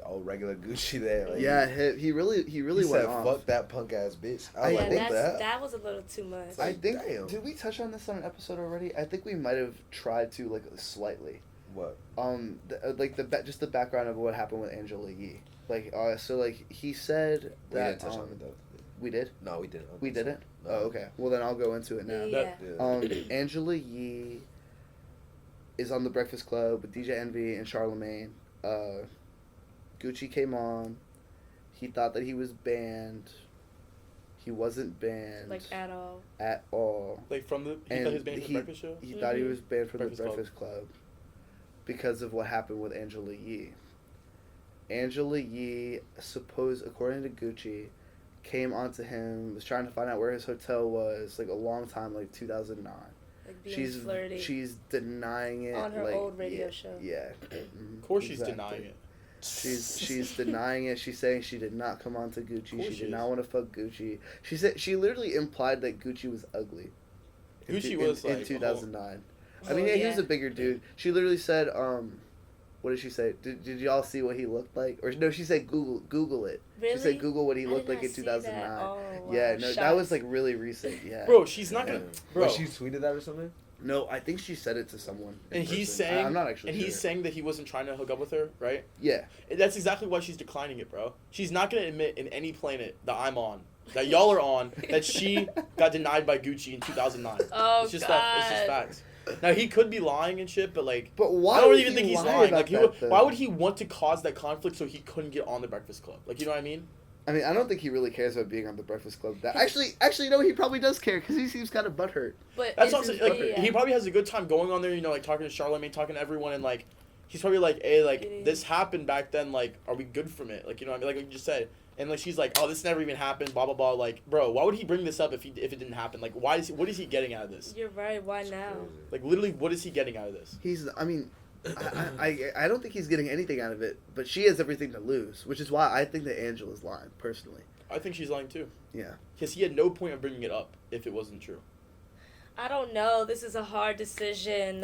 all regular Gucci there. Like, Yeah, he really He went said, off. "Fuck that punk ass bitch." I was Yeah, like, "What the hell?" that was a little too much. I think. Damn. Did we touch on this on an episode already? I think we might have tried to like slightly. What? Just the background of what happened with Angela Yee. So he said We that didn't touch on it though. we did. No, we didn't. I don't We think so. didn't. No. Oh, okay. Well, then I'll go into it now. Yeah. Yeah. Angela Yee is on the Breakfast Club with DJ Envy and Charlemagne. Gucci came on. He thought that he was banned. He wasn't banned Like at all. at all. Like from the he And thought he was banned from he- the breakfast show. He thought he Mhm. was banned from Breakfast the Club. Breakfast Club because of what happened with Angela Yee. Angela Yee, according to Gucci, came onto him, was trying to find out where his hotel was, like a long time, like 2009. Like being flirty. She's denying it On her like, old radio yeah, show. Yeah. Of course, she's Exactly. denying it. She's denying it. She's saying she did not come onto Gucci. course She she did is. not want to fuck Gucci. She literally implied that Gucci was ugly. Gucci was, in like, 2009. I Oh, mean, yeah, he was yeah. a bigger dude. She literally said, what did she say? Did y'all see what he looked like? Or no, she said Google it. Really? She said Google what he I looked did like not in see 2009. that. Oh, wow. Yeah, no, that Shots. was like really recent. Yeah. Bro, she's not Yeah. gonna. Bro, But she tweeted that or something. No, I think she said it to someone. in and he's person. saying, I'm not actually and sure. he's saying that he wasn't trying to hook up with her, right? Yeah. And that's exactly why she's declining it, bro. She's not gonna admit in any planet that I'm on, that y'all are on, that she got denied by Gucci in 2009. Oh, It's just God. It's just facts. Now he could be lying and shit, but like. But why I don't would even he think he's lie lying. about Like, that, though? why would he want to cause that conflict so he couldn't get on the Breakfast Club? Like, you know what I mean? I mean, I don't think he really cares about being on the Breakfast Club. Actually, no, he probably does care because he seems kind of butthurt. But That's what I'm isn't- saying. Like, yeah. he probably has a good time going on there. You know, like talking to Charlemagne, talking to everyone, and like, he's probably like, "Hey, like Getting- this happened back then. Like, are we good from it? Like, you know what I mean? Like you just said." And like she's like, "Oh, this never even happened." Blah blah blah. Like, bro, why would he bring this up if it didn't happen? Like, what is he getting out of this? You're right. Why It's now? crazy. Like, literally, what is he getting out of this? I don't think he's getting anything out of it, but she has everything to lose, which is why I think that Angela's lying, personally. I think she's lying too. Yeah. Because he had no point of bringing it up if it wasn't true. I don't know. This is a hard decision.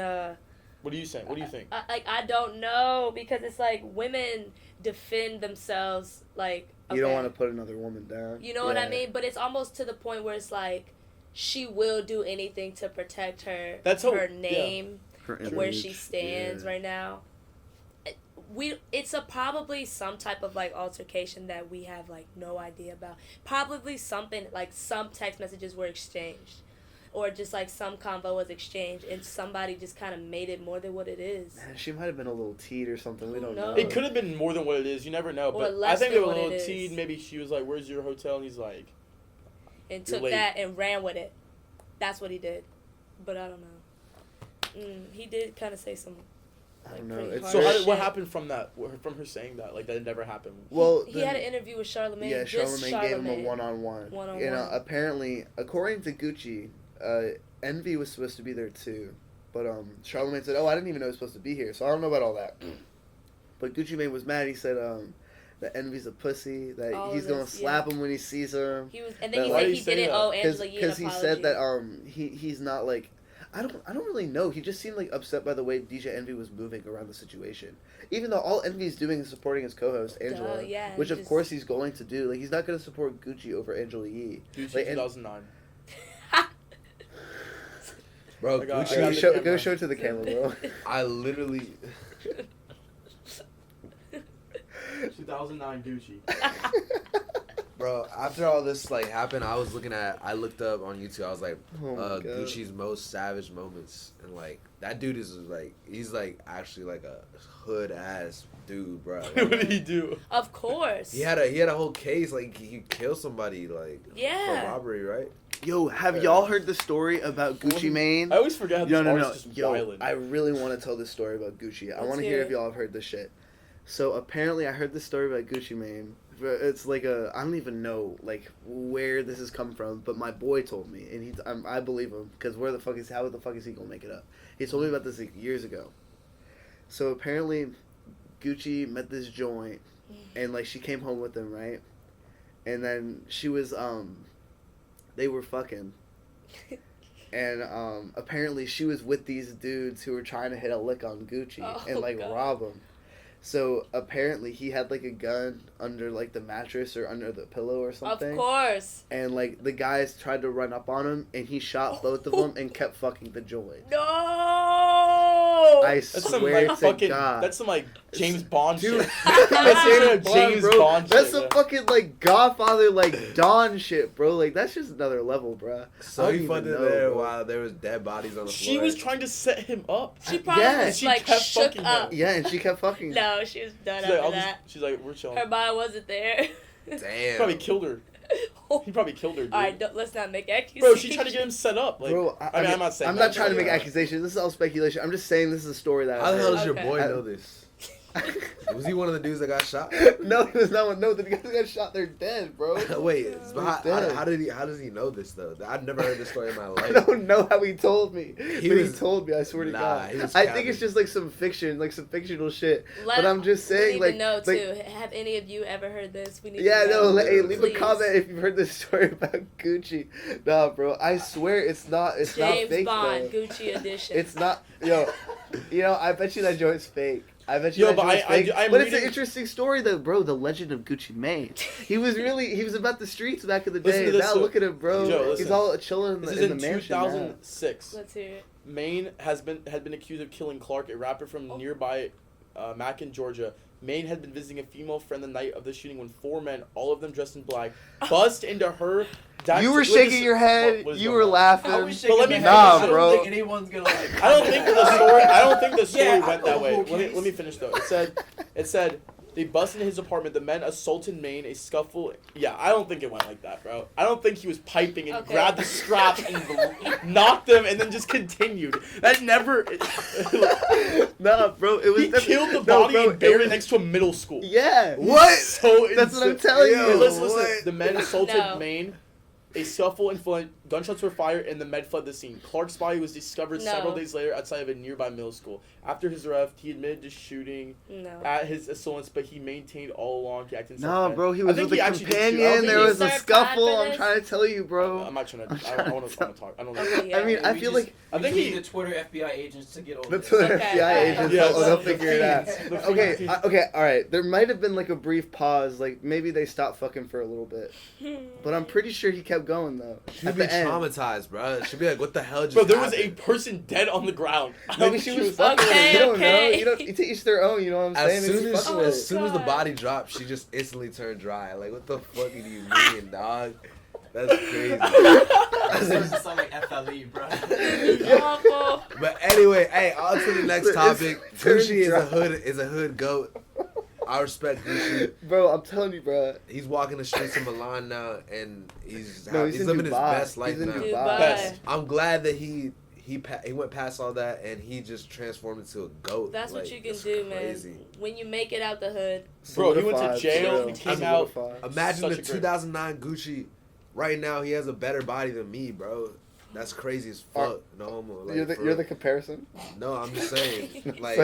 What are you saying? What do you think? I don't know because it's like women defend themselves like. You don't okay. want to put another woman down. You know what I Yeah. mean? But it's almost to the point where it's like she will do anything to protect her That's how- her yeah. name, Her where image, she stands yeah. right now. It's probably some type of like altercation that we have like no idea about. Probably something like some text messages were exchanged, or just like some convo was exchanged, and somebody just kind of made it more than what it is. Man, she might have been a little teed or something. We Who don't knows? know. It could have been more than what it is. You never know. Or But I less think they than were a what little it is. teed. Maybe she was like, "Where's your hotel?" And he's like, And You're took late. that and ran with it. That's what he did. But I don't know. He did kind of say some I don't know. pretty It's So harsh what shit. happened from that? From her saying that, like that it never happened. Well, He had an interview with Charlamagne. yeah, Just Charlamagne gave him a Charlamagne. one-on-one. One-on-one. You know, apparently, according to Gucci, Envy was supposed to be there too, but Charlamagne said, "Oh, I didn't even know he was supposed to be here, so I don't know about all that." But Gucci Mane was mad. He said that Envy's a pussy. That All he's of gonna this, slap yeah. him when he sees her. He was, and then he Why said did he he say didn't that? owe Angela Yee an Because he said apology. that he's not like. I don't really know. He just seemed like upset by the way DJ Envy was moving around the situation. Even though all Envy's doing is supporting his co-host Angela, yeah, which of just- course he's going to do. Like he's not going to support Gucci over Angela Yee. Gucci Like, and- 2009. Bro, I got Go the Gucci, show, camera. show it to the camera, bro. I literally, 2009 Gucci. bro. After all this like happened, I looked up on YouTube. I was like, Oh my God. Gucci's most savage moments, and like that dude is like, he's like actually like a hood ass dude, bro. What did he do? Of course. He had a whole case like he killed somebody like Yeah. for robbery, right? Yo, have y'all heard the story about Gucci Mane? I always forget how this No. artist is Yo, violent. I really want to tell this story about Gucci. I Let's want to hear hear it. if y'all have heard this shit. So apparently, I heard this story about Gucci Mane. It's like I don't even know like where this has come from, but my boy told me, and I believe him because how the fuck is he gonna make it up? He told me about this like years ago. So apparently, Gucci met this joint, and like she came home with him, right? And then she was they were fucking. And apparently she was with these dudes who were trying to hit a lick on Gucci Oh, and like God. rob him. So apparently he had like a gun under like the mattress or under the pillow or something. Of course. And like the guys tried to run up on him and he shot both of them and kept fucking the joint. No. I That's some swear like to fucking. God. That's some like James Bond Dude, shit. that's James James Bond, bro. Bond That's shit, some yeah. fucking like Godfather, like Dawn shit, bro. Like that's just another level, bro. So I he don't fucked even it know, there bro. while there was dead bodies on the floor. She was trying to set him up. She probably Yeah. was She like kept shook fucking him. up. Yeah, and she kept fucking. No, she was done She's like, after that. she's like, we're chilling. Her mind wasn't there. He Damn. probably killed her. He probably killed her, dude. All right, let's not make accusations. Bro, she tried to get him set up. Like, Bro, I mean, I'm not saying. I'm that, not trying to but, make yeah. accusations. This is all speculation. I'm just saying this is a story that. How the hell I does your Okay. boy know this? Was he one of the dudes that got shot? No, he was not one. No, the guys that got shot, they're dead, bro. Wait, but dead. how does he know this though? I've never heard this story in my I life. don't know how he told me. But he was- told me. I swear to Nah, God. he was I think capping. it's just like some fiction, like some fictional shit. Let- But I'm just we saying, need like, to know like, too. Have any of you ever heard this? We need yeah, to know. no. Hey, leave a Please. comment if you've heard this story about Gucci. Nah, bro. I swear it's not. It's not James fake Bond, though. Gucci edition. It's not. Yo, I bet you that joint's fake. I bet you Yo, that but joint's fake. I'm But it's an reading- interesting story though, bro. The legend of Gucci Mane. He was about the streets back in the Listen day. to this, Now so- look at him, bro. Joe, He's listen. all chilling in This the, is in in the mansion now. 2006. Let's hear it. Maine had been accused of killing Clark, a rapper from nearby Macon, Georgia. Maine had been visiting a female friend the night of the shooting when four men, all of them dressed in black, buzzed into her. You were shaking your head. What is You going were on? laughing. I was But shaking let my me head. Nah, I don't bro. think anyone's gonna like. I don't think the story Yeah, went that way. okay. Let me finish though. It said they busted into his apartment. The men assaulted Maine. A scuffle. Yeah, I don't think it went like that, bro. I don't think he was piping and Okay. grabbed the strap and knocked them and then just continued. That never. Nah, bro. It was He definitely- killed the no, body bro, and buried it was- next to a middle school. Yeah. What? So That's what I'm insane. telling Yo, you. Listen, what? the men assaulted No. Maine. A scuffle ensued. Gunshots were fired, and the men fled the scene. Clark's body was discovered No. several days later outside of a nearby middle school. After his arrest, he admitted to shooting No. at his assailants, but he maintained all along he acted Nah, self-defense. bro. He I was think with a actually did shoot. I don't companion. think There he- was a Served time scuffle. for I'm this? trying to tell you, bro. I'm not trying to. I'm I trying want to to talk. I don't know. Okay, yeah. I mean, I We feel just- like I we think just he- need the Twitter FBI agents to get over the this. Twitter Okay, FBI alright. agents, Yes. they'll The figure it out. fiends. The Okay, fiends. okay, all right. There might have been like a brief pause, like maybe they stopped fucking for a little bit, but I'm pretty sure he kept going though. She'd At be the end, traumatized, bro. She'd be like, "What the hell just Bro, there was a happened?" person dead on the ground. I don't maybe think she was fucking with Okay, him. You don't know. okay. You don't. To each their own. You know what I'm saying? As Maybe soon she's as, fucking Oh, with as him. soon as the God. body dropped, she just instantly turned dry. Like, what the fuck do you mean, dog? That's crazy. That starts to sound like FLE, bro. It's awful. But anyway, hey, on to the next It's topic. turned Gucci dry. is a hood goat. I respect Gucci. Bro, I'm telling you, bro. He's walking the streets of Milan now, and he's No, he's in living his Dubai. best life He's in now. Dubai. Best. I'm glad that he he went past all that and he just transformed into a goat. That's like, what you can that's do, crazy. man. When you make it out the hood. Bro, he went to Solidified, jail. bro. He came out. Solidified. Imagine Such the a great- 2009 Gucci. Right now, he has a better body than me, bro. That's crazy as fuck. No homo. Like, You're for- the comparison. No, I'm just saying. Like,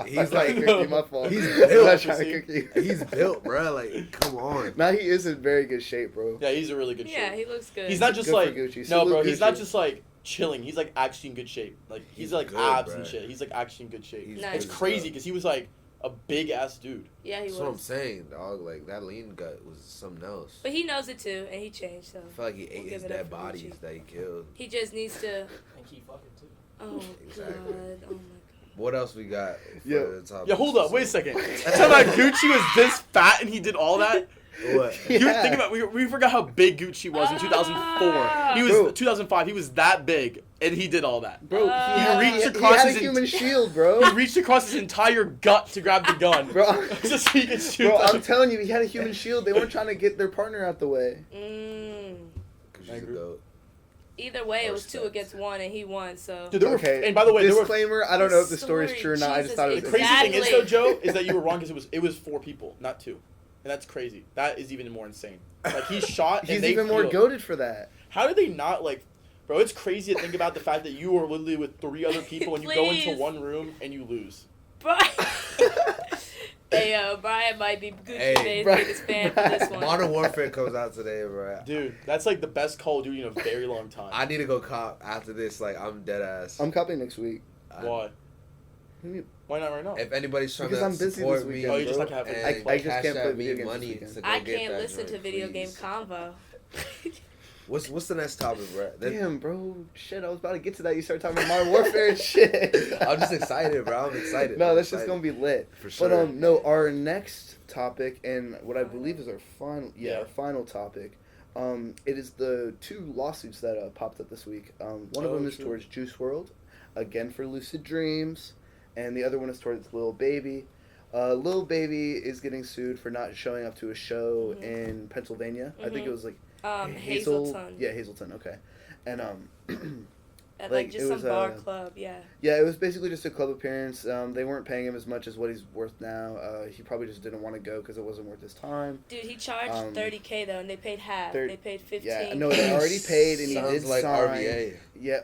he's he's like, like, my fault. he's I'm not built. trying to cook you. he's built, bro. Like, come on. Now he is in very good shape, bro. Yeah, he's a really good Yeah, shape. he looks good. He's not just Good for like Gucci. no, Salute bro. He's not Gucci. just like chilling. He's like actually in good shape. Like he's like good, abs bro. and shit. He's like actually in good shape. He's Nice. It's good as crazy fuck. because he was like a big ass dude. Yeah, he That's what I'm was. saying, dog. Like, that lean gut was something else. But he knows it too, and he changed. So I feel like he ate We'll his give it up dead for bodies Gucci. that he killed. he just needs to. And keep fucking too. Oh Exactly. God! Oh my God! What else we got for Yo. the top? Yeah, hold up, wait a second. Talking about Gucci was this fat and he did all that. What? You Yeah. think about we forgot how big Gucci was in 2004. He was Bro. 2005. He was that big and he did all that. Bro, He reached he across had a his human ent- shield, bro. He reached across his entire gut to grab the gun. Bro, Just so he could shoot bro, I'm them. telling you, he had a human shield. They weren't trying to get their partner out the way. Because she's a agree. goat. Either way, it was Respect. 2-against-1, and he won. So Dude, there were, Okay. and by the way, there were Disclaimer: I don't know if the story is Story, true or not. I just Jesus, thought it the was. crazy thing is Exactly. though, Joe, is that you were wrong because it was 4 people, not 2, and that's crazy. That is even more insane. Like he shot, and He's they even more feel- goated for that. How did they not like? Bro, it's crazy to think about the fact that you were literally with 3 other people and you go into Please. one room and you lose. Brian. Hey, Brian might be Gucci Hey, Mane's Brian- biggest fan for this one. Modern Warfare comes out today, bro. Dude, that's like the best Call of Duty in a very long time. I need to go cop after this. Like, I'm dead ass. I'm copying next week. Why? Why not right now? If anybody's trying Because to I'm busy support this me, weekend, Oh, you just bro. not gonna have and I just cash can't out play me video games money this weekend. to go I get can't that listen to joint, video game please. convo. What's the next topic, bro? Damn, bro. Shit, I was about to get to that. You started talking about Modern Warfare and shit. I'm just excited, bro. I'm excited. No, I'm that's just excited. gonna be lit. For sure. But no, our next topic and what I believe is our final, Yeah. our final topic. It is the 2 lawsuits that popped up this week. One of Oh, them is true. towards Juice Wrld, again for Lucid Dreams, and the other one is towards Lil Baby. Lil Baby is getting sued for not showing up to a show Mhm. in Pennsylvania. I think Mhm. it was like Hazelton. Yeah, Hazelton. Okay, and At like, like just it some was, bar club, yeah. yeah, it was basically just a club appearance. They weren't paying him as much as what he's worth now. He probably just didn't want to go because it wasn't worth his time. Dude, he charged Um, $30K though, and they paid half. thir- They paid 15. Yeah, no, they already paid, and he Sounds did like sign. RVA. Yeah,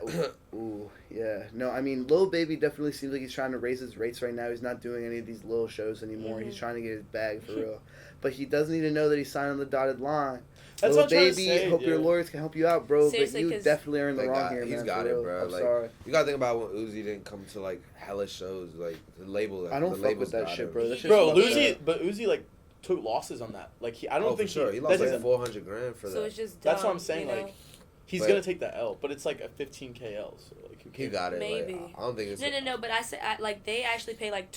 ooh, yeah. No, I mean, Lil Baby definitely seems like he's trying to raise his rates right now. He's not doing any of these little shows anymore. Mhm. He's trying to get his bag for real. But he does need to know that he's signed on the dotted line. That's Lil what I'm trying to Baby, say, hope your dude. lawyers can help you out, bro. Seriously, but you 'cause definitely are in the They wrong got- here, he's man. got for it, real. bro. I'm Like, sorry. You gotta think about when Uzi didn't come to like hella shows, like the label. I don't the fuck labels with that got shit, him. bro. That shit's Bro, fucked Uzi, up. but Uzi like took losses on that. Like I don't Oh, think for sure. He lost that's, like like, 400 grand for So that. it's just dumb, that's what I'm saying. you know? Like he's But- gonna take that L, but it's like a 15K L. So like who He cares? got it. Maybe. Like, I don't think it's. No. But I said like they actually pay like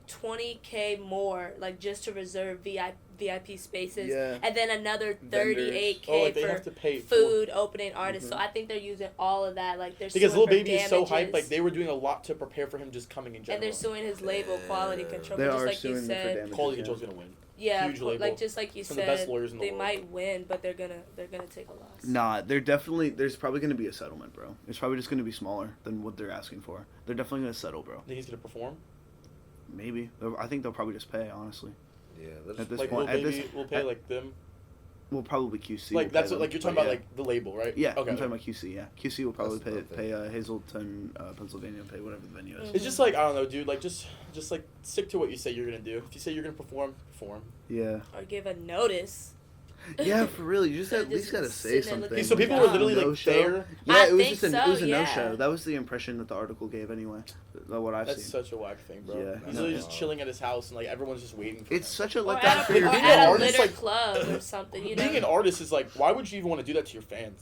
20K more like just to reserve VIP spaces, Yeah. and then another Vendors. 38K Oh, like they for have to pay food, opening artists. Mhm. So I think they're using all of that. Like they're because suing Lil for Baby is so hyped. damages, Like they were doing a lot to prepare for him just coming in and general. they're suing his label quality control. They but just are like suing you them for said, damages. Quality yeah. Control's gonna win. yeah, Huge label. like just like you Some of said, the best lawyers in the they world. might win, but they're gonna take a loss. Nah, there's probably gonna be a settlement, bro. It's probably just gonna be smaller than what they're asking for. They're definitely gonna settle, bro. Think he's gonna perform? Maybe. I think they'll probably just pay, honestly. Yeah. Let's At this Like point, Lil at this- Baby will pay at- like them. We'll probably QC. Like will that's pay what, like them, you're talking but about yeah. like the label, right? Yeah, Okay. I'm talking about QC. Yeah, QC will probably That's the pay thing. Hazelton, Pennsylvania, pay whatever the venue is. It's just like I don't know, dude. Like just like stick to what you say you're gonna do. If you say you're gonna perform, perform. Yeah, Or give a notice. yeah, for real. You just They're at least just gotta say sitting there something. looking So people dumb. were literally like No-show. there. Yeah, I it was think just so, it was a yeah. no-show. That was the impression that the article gave, anyway. What I've That's seen. such a whack thing, bro. Yeah, He's no. literally just chilling at his house and like everyone's just waiting for It's him. such a Or letdown at for a, your or being at an a artist, litter like- club or something, you know? Being an artist is like, why would you even want to do that to your fans?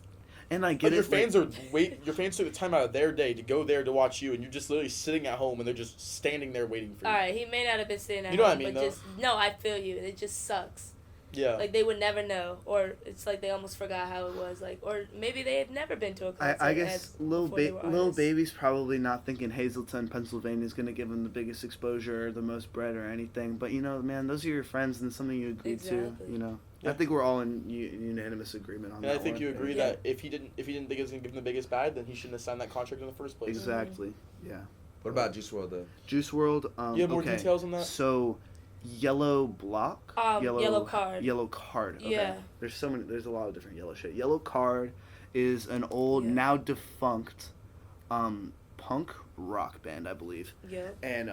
And I Like get your it. fans your fans took the time out of their day to go there to watch you, and you're just literally sitting at home and they're just standing there waiting for you. All right, he may not have been sitting at You know what I home, mean, but though? just no, I feel you. It just sucks. Yeah. Like they would never know, or it's like they almost forgot how it was, like, or maybe they had never been to a concert. I guess Lil artists. Baby's probably not thinking Hazleton, Pennsylvania is going to give him the biggest exposure or the most bread or anything. But, you know, man, those are your friends and something you agreed to, you know. Yeah. I think we're all in unanimous agreement on And that I think one. you agree Yeah. that if he didn't think it was gonna give him the biggest bag, then he shouldn't have signed that contract in the first place. Exactly, yeah. What about Juice WRLD though? Juice WRLD, You have more okay. details on that? So, Yellow Block? Yellow Card. Yellow Card, okay. Yeah. There's a lot of different yellow shit. Yellow Card is an old, now defunct, punk rock band, I believe. Yeah. And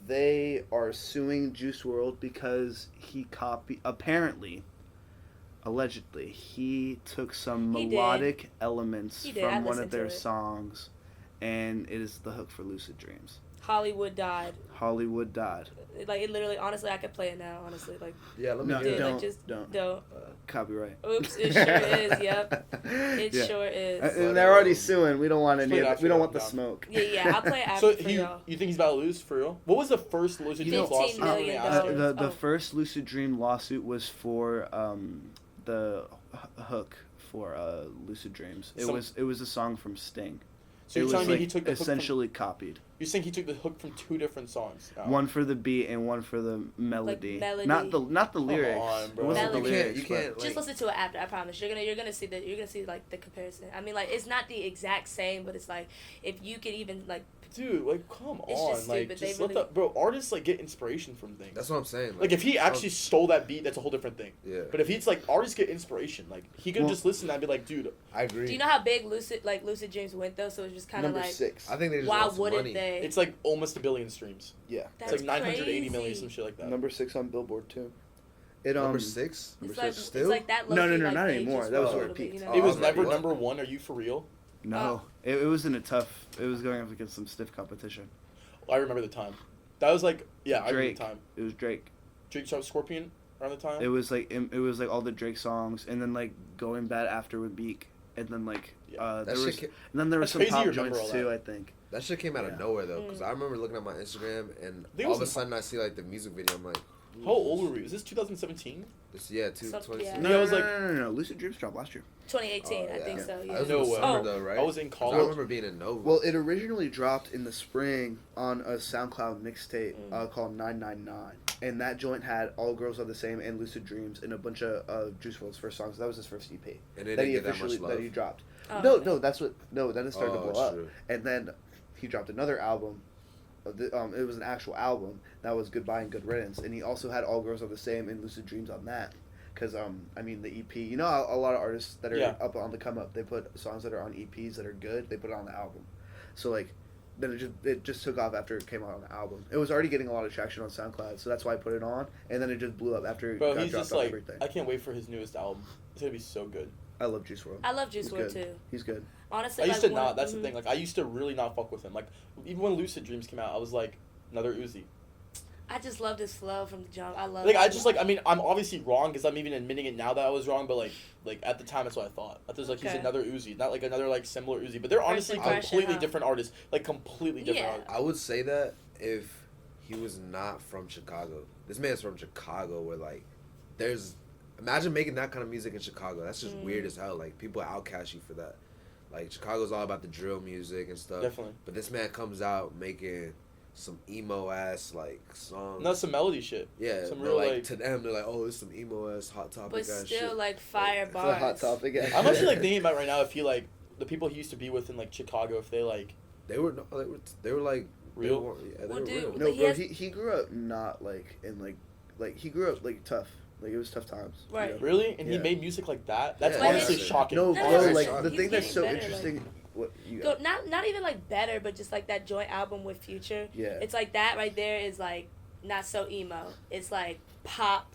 they are suing Juice WRLD because he allegedly, he took some melodic elements from one of their songs, and it is the hook for Lucid Dreams. Hollywood died. Hollywood died. Like, it literally, honestly, I could play it now, honestly. Like, Yeah, let me No, hear dude, it. like, just don't. don't. Copyright. Oops, it sure is, yep. It Yeah. sure is. And they're already suing. We don't want Just any. play it after We don't you're want the done. smoke. Yeah, I'll play it So after for y'all. you think he's about to lose for real? What was the first Lucid You know, Dreams lawsuit? $15 million. When they asked him? The Oh. first Lucid Dream lawsuit was for the hook for Lucid Dreams. It was a song from Sting. So you're it telling was me he took the essentially copied. You're saying he took the hook from two different songs? Oh. One for the beat and one for the melody. melody. Not the lyrics. on, bro. It wasn't the Melody. lyrics. You can't. Just listen to it after. I promise. You're gonna see like the comparison. I mean, like, it's not the exact same, but it's like if you could even like. Dude, like, come It's on, just like, stupid. just They let really- the bro artists like get inspiration from things. That's what I'm saying. Like, if he actually stole that beat, that's a whole different thing. Yeah. But if he's like artists get inspiration, like he could Well- just listen and be like, dude, I agree. Do you know how big Lucid Dreams went though? So it's just kind of Number like, 6. I think they just why want some wouldn't money. they? it's like almost 1 billion streams. Yeah. That's It's like 980 million, crazy. some shit like that. Number 6 on Billboard too. It Number 6. Number It's like, six. still? it's like that. No, low-key, like, not they anymore. just That was went a where it little bit, peaked. you know? It was I was never like, number one. Are you for real? No, it was in a tough. It was going up against some stiff competition. I remember the time. That was like, yeah, I remember Drake. the time. It was Drake. Drake shot Scorpion around the time. It was like all the Drake songs, and then like Going Bad After with Beak, and then like Yeah. there That was, shit and then there was That's some crazy you pop remember joints all too. that. I think. That shit came out of Yeah. nowhere though, because I remember looking at my Instagram and think it all was of a some- sudden I see like the music video. I'm like, How old were we? Was this 2017? this yeah, Some- 20. yeah. No, I was like- no. Lucid Dreams dropped last year. 2018, Oh, I think yeah. so. I Yeah. was No in the way. summer Oh, though, right? I was in 'Cause college. I remember being in Nova. Well, it originally dropped in the spring on a SoundCloud mixtape Mm. called 999, and that joint had All Girls Are the Same and Lucid Dreams and a bunch of Juice WRLD's first songs. That was his first EP and they that didn't he get that much officially love. that he dropped. Oh, No, okay. then it started to Oh, blow up, true. and then he dropped another album. It was an actual album that was Goodbye and Good Riddance, and he also had All Girls Are the Same and Lucid Dreams on that. Because I mean the EP, you know, a lot of artists that are Yeah. up on the come up, they put songs that are on EPs that are good, they put it on the album. So like, then it just took off after it came out on the album. It was already getting a lot of traction on SoundCloud, so that's why I put it on, and then it just blew up after it Bro, got he's dropped just on like, everything. I can't wait for his newest album. It's gonna be so good. I love Juice WRLD. I love Juice He's WRLD good. too. He's good. Honestly, I used like, to not. That's mhm. the thing. Like, I used to really not fuck with him. Like, even when Lucid Dreams came out, I was like, another Uzi. I just love this flow from the jump. I love. Like, it. I just like. I mean, I'm obviously wrong because I'm even admitting it now that I was wrong. But like at the time, that's what I thought. I thought he's Okay. another Uzi, not like another like similar Uzi. But they're honestly impression, completely huh? different artists. Like completely different Yeah. artists. I would say that if he was not from Chicago. This man's from Chicago, where like, there's, imagine making that kind of music in Chicago. That's just weird as hell. Like, people outcast you for that. Like, Chicago's all about the drill music and stuff. Definitely. But this man comes out making some emo ass like songs. Not some melody shit. Yeah, Some but real like like. to them, they're like, oh, it's some emo ass hot topic but ass still shit. like fire It's bars. a hot topic. I'm actually like thinking about right now if he like the people he used to be with in like Chicago, if they like They were like Real? They were, yeah, they Well, were dude, real. but No, he bro, has- he grew up not like in like he grew up like tough. Like it was tough times. you Right. know? really, and he Yeah. made music like that. That's Yeah. honestly But his- shocking. No, No, bro, it's like shocking. the He's thing that's so getting better, interesting. like- What you Go, got? not even like better, but just like that joint album with Future. Yeah. It's like that right there is like not so emo. It's like pop,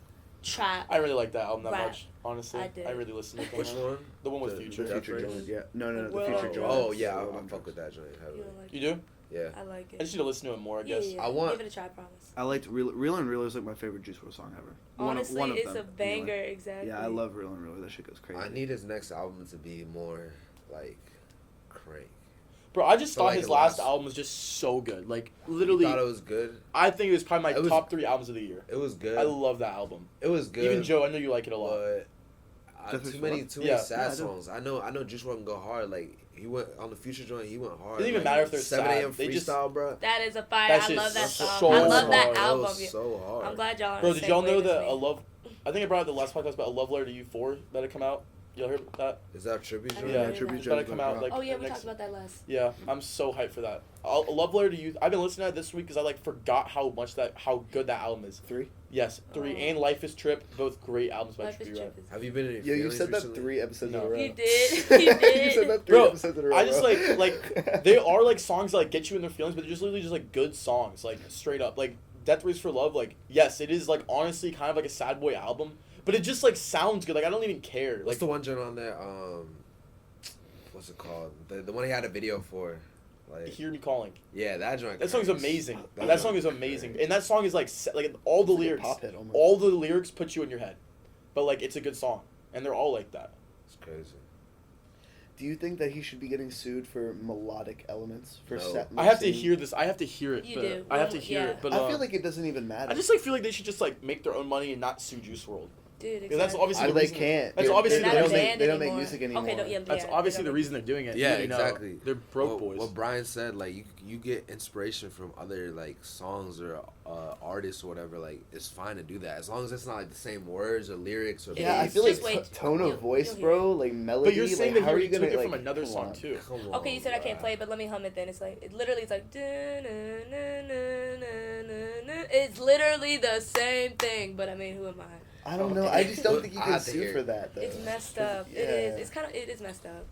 trap. I really like that album that Rap. much. Honestly, I did. I really listened to it. Which one? The one with The- Future. The Death future Race? joint, yeah. No, the Whoa. future joint. Oh yeah, So, I fuck with that joint You heavily. don't like You it? do? Yeah. I like I it. just need to listen to it more. I guess. Yeah. I want- Give it a try, I promise. I liked Real and Real is like my favorite Juice WRLD song ever. Honestly, one of it's them, a banger. anyway. Exactly. Yeah, I love Real and Real. That shit goes crazy. I need his next album to be more like crank. Bro, I just Felt thought like his it last lost. album was just so good. Like, You literally, thought it was good. I think it was probably my It was- top 3 albums of the year. It was good. I love that album. It was good. Even Joe, I know you like it a lot. But Definitely too for many what? Yeah. sad Yeah, I do. songs. I know Juice WRLD can go hard. Like he went on the Future joint. He went hard. It doesn't even like, matter if they're 7 sad. a.m. They just- freestyle, bro. That is a fire. That I shit's love that so song. I love that hard. album. That was so hard. I'm glad y'all are Bro, on the did same y'all know wave as that me. I love... I think I brought up the last podcast about A Love Letter to You 4 that had come out. Y'all heard that? Is that a tribute I joint? didn't Yeah, hear tribute that. joint. It's about to come out, like, Oh yeah, we next... talked about that last. Yeah, I'm so hyped for that. A Love Letter to You... I've been listening to it this week because I, like, forgot how good that album is. 3. Yes, 3 Oh. and Life is Trip, both great albums by Life is Trippie Redd. Trip is- Have you been in your Yo, you feelings said that recently? 3 episodes in No. a row. You did. You you said did. that 3 Bro, episodes in a row. I just like they are like songs that like get you in their feelings, but they're just literally just like good songs, like straight up. Like Death Race for Love, like yes, it is like honestly kind of like a sad boy album, but it just like sounds good. Like I don't even care. What's Like the one joint on there? What's it called? The one he had a video for. Like Hear Me Calling. yeah, that joint. That song's crazy. amazing. That That song joint is amazing, and that song is like all the It's like a lyrics, pop hit almost. all the lyrics put you in your head, but like it's a good song, and they're all like that. It's crazy. Do you think that he should be getting sued for melodic elements for No. set? I have to mixing? hear this. I have to hear it. You but do. I have to Well, hear yeah. it. But I feel like it doesn't even matter. I just like feel like they should just like make their own money and not sue Juice WRLD. Dude, Because that's exactly. obviously the they reason. can't. That's They're- obviously they the don't reason. make, they don't make anymore. music anymore. Okay, no, yeah, That's yeah, obviously they the don't reason they're doing it. Yeah, You know, exactly. They're broke boys. What Brian said, like you get inspiration from other like songs or artists or whatever. Like it's fine to do that as long as it's not like the same words or lyrics or. It Yeah, I is. feel like Just wait. tone of You'll- voice, you'll bro, like melody. But you're saying like, that how are you you took gonna it like, from another come song on. too. Come on, Okay, you said I can't bruh. play, but let me hum it then. It's like it literally it's like it's literally the same thing, but I mean, who am I? I don't know. Okay. I just don't Well, think you I can have to sue hear for it. that though. It's messed up. Yeah. It is. It's kind of it is messed up.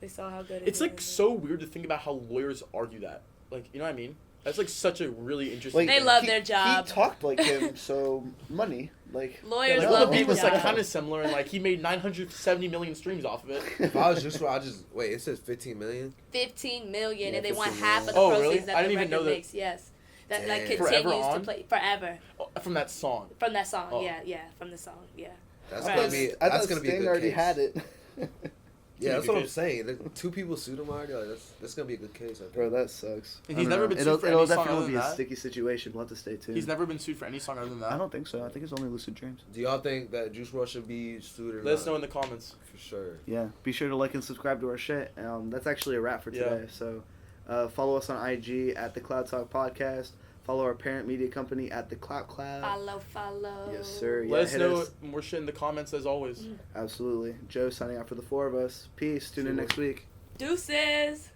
They saw how good it It's is. like so weird to think about how lawyers argue that. Like, you know what I mean? That's like such a really interesting. Like, They thing. love he- their job. He talked like him, so money. Like Lawyers Like, no, all the love beat their was like job. kind of similar, and like he made 970 million streams off of it. If I was just, I just wait. It says 15 million. 15 million, Yeah, and they want 15 half of the million. Oh, proceeds really? that I the didn't even record know that. makes. Yes, that like Damn. Forever continues to on? play forever From that song. from that song. Oh. Yeah, from the song. Yeah. That's Right. gonna be. I That's thought gonna be a Sting good already case. had it. Yeah, that's what I'm Because- saying. The 2 people sued him already. Like, that's gonna be a good case. I think. Bro, that sucks. And I he's don't never know. been sued it'll, for it'll any song definitely other be than a that? sticky situation. We'll have to stay tuned. He's never been sued for any song other than that. I don't think so. I think it's only Lucid Dreams. Do y'all think that Juice WRLD should be sued or Let us not? know in the comments. For sure. Yeah. Be sure to like and subscribe to our shit. That's actually a wrap for Yeah. today. So follow us on IG at the Cloud Talk Podcast. Follow our parent media company at the Clout Cloud. Follow. Yes, sir. Let us hit know more shit in the comments as always. Absolutely. Joe signing out for the 4 of us. Peace. Tune in next week. Deuces.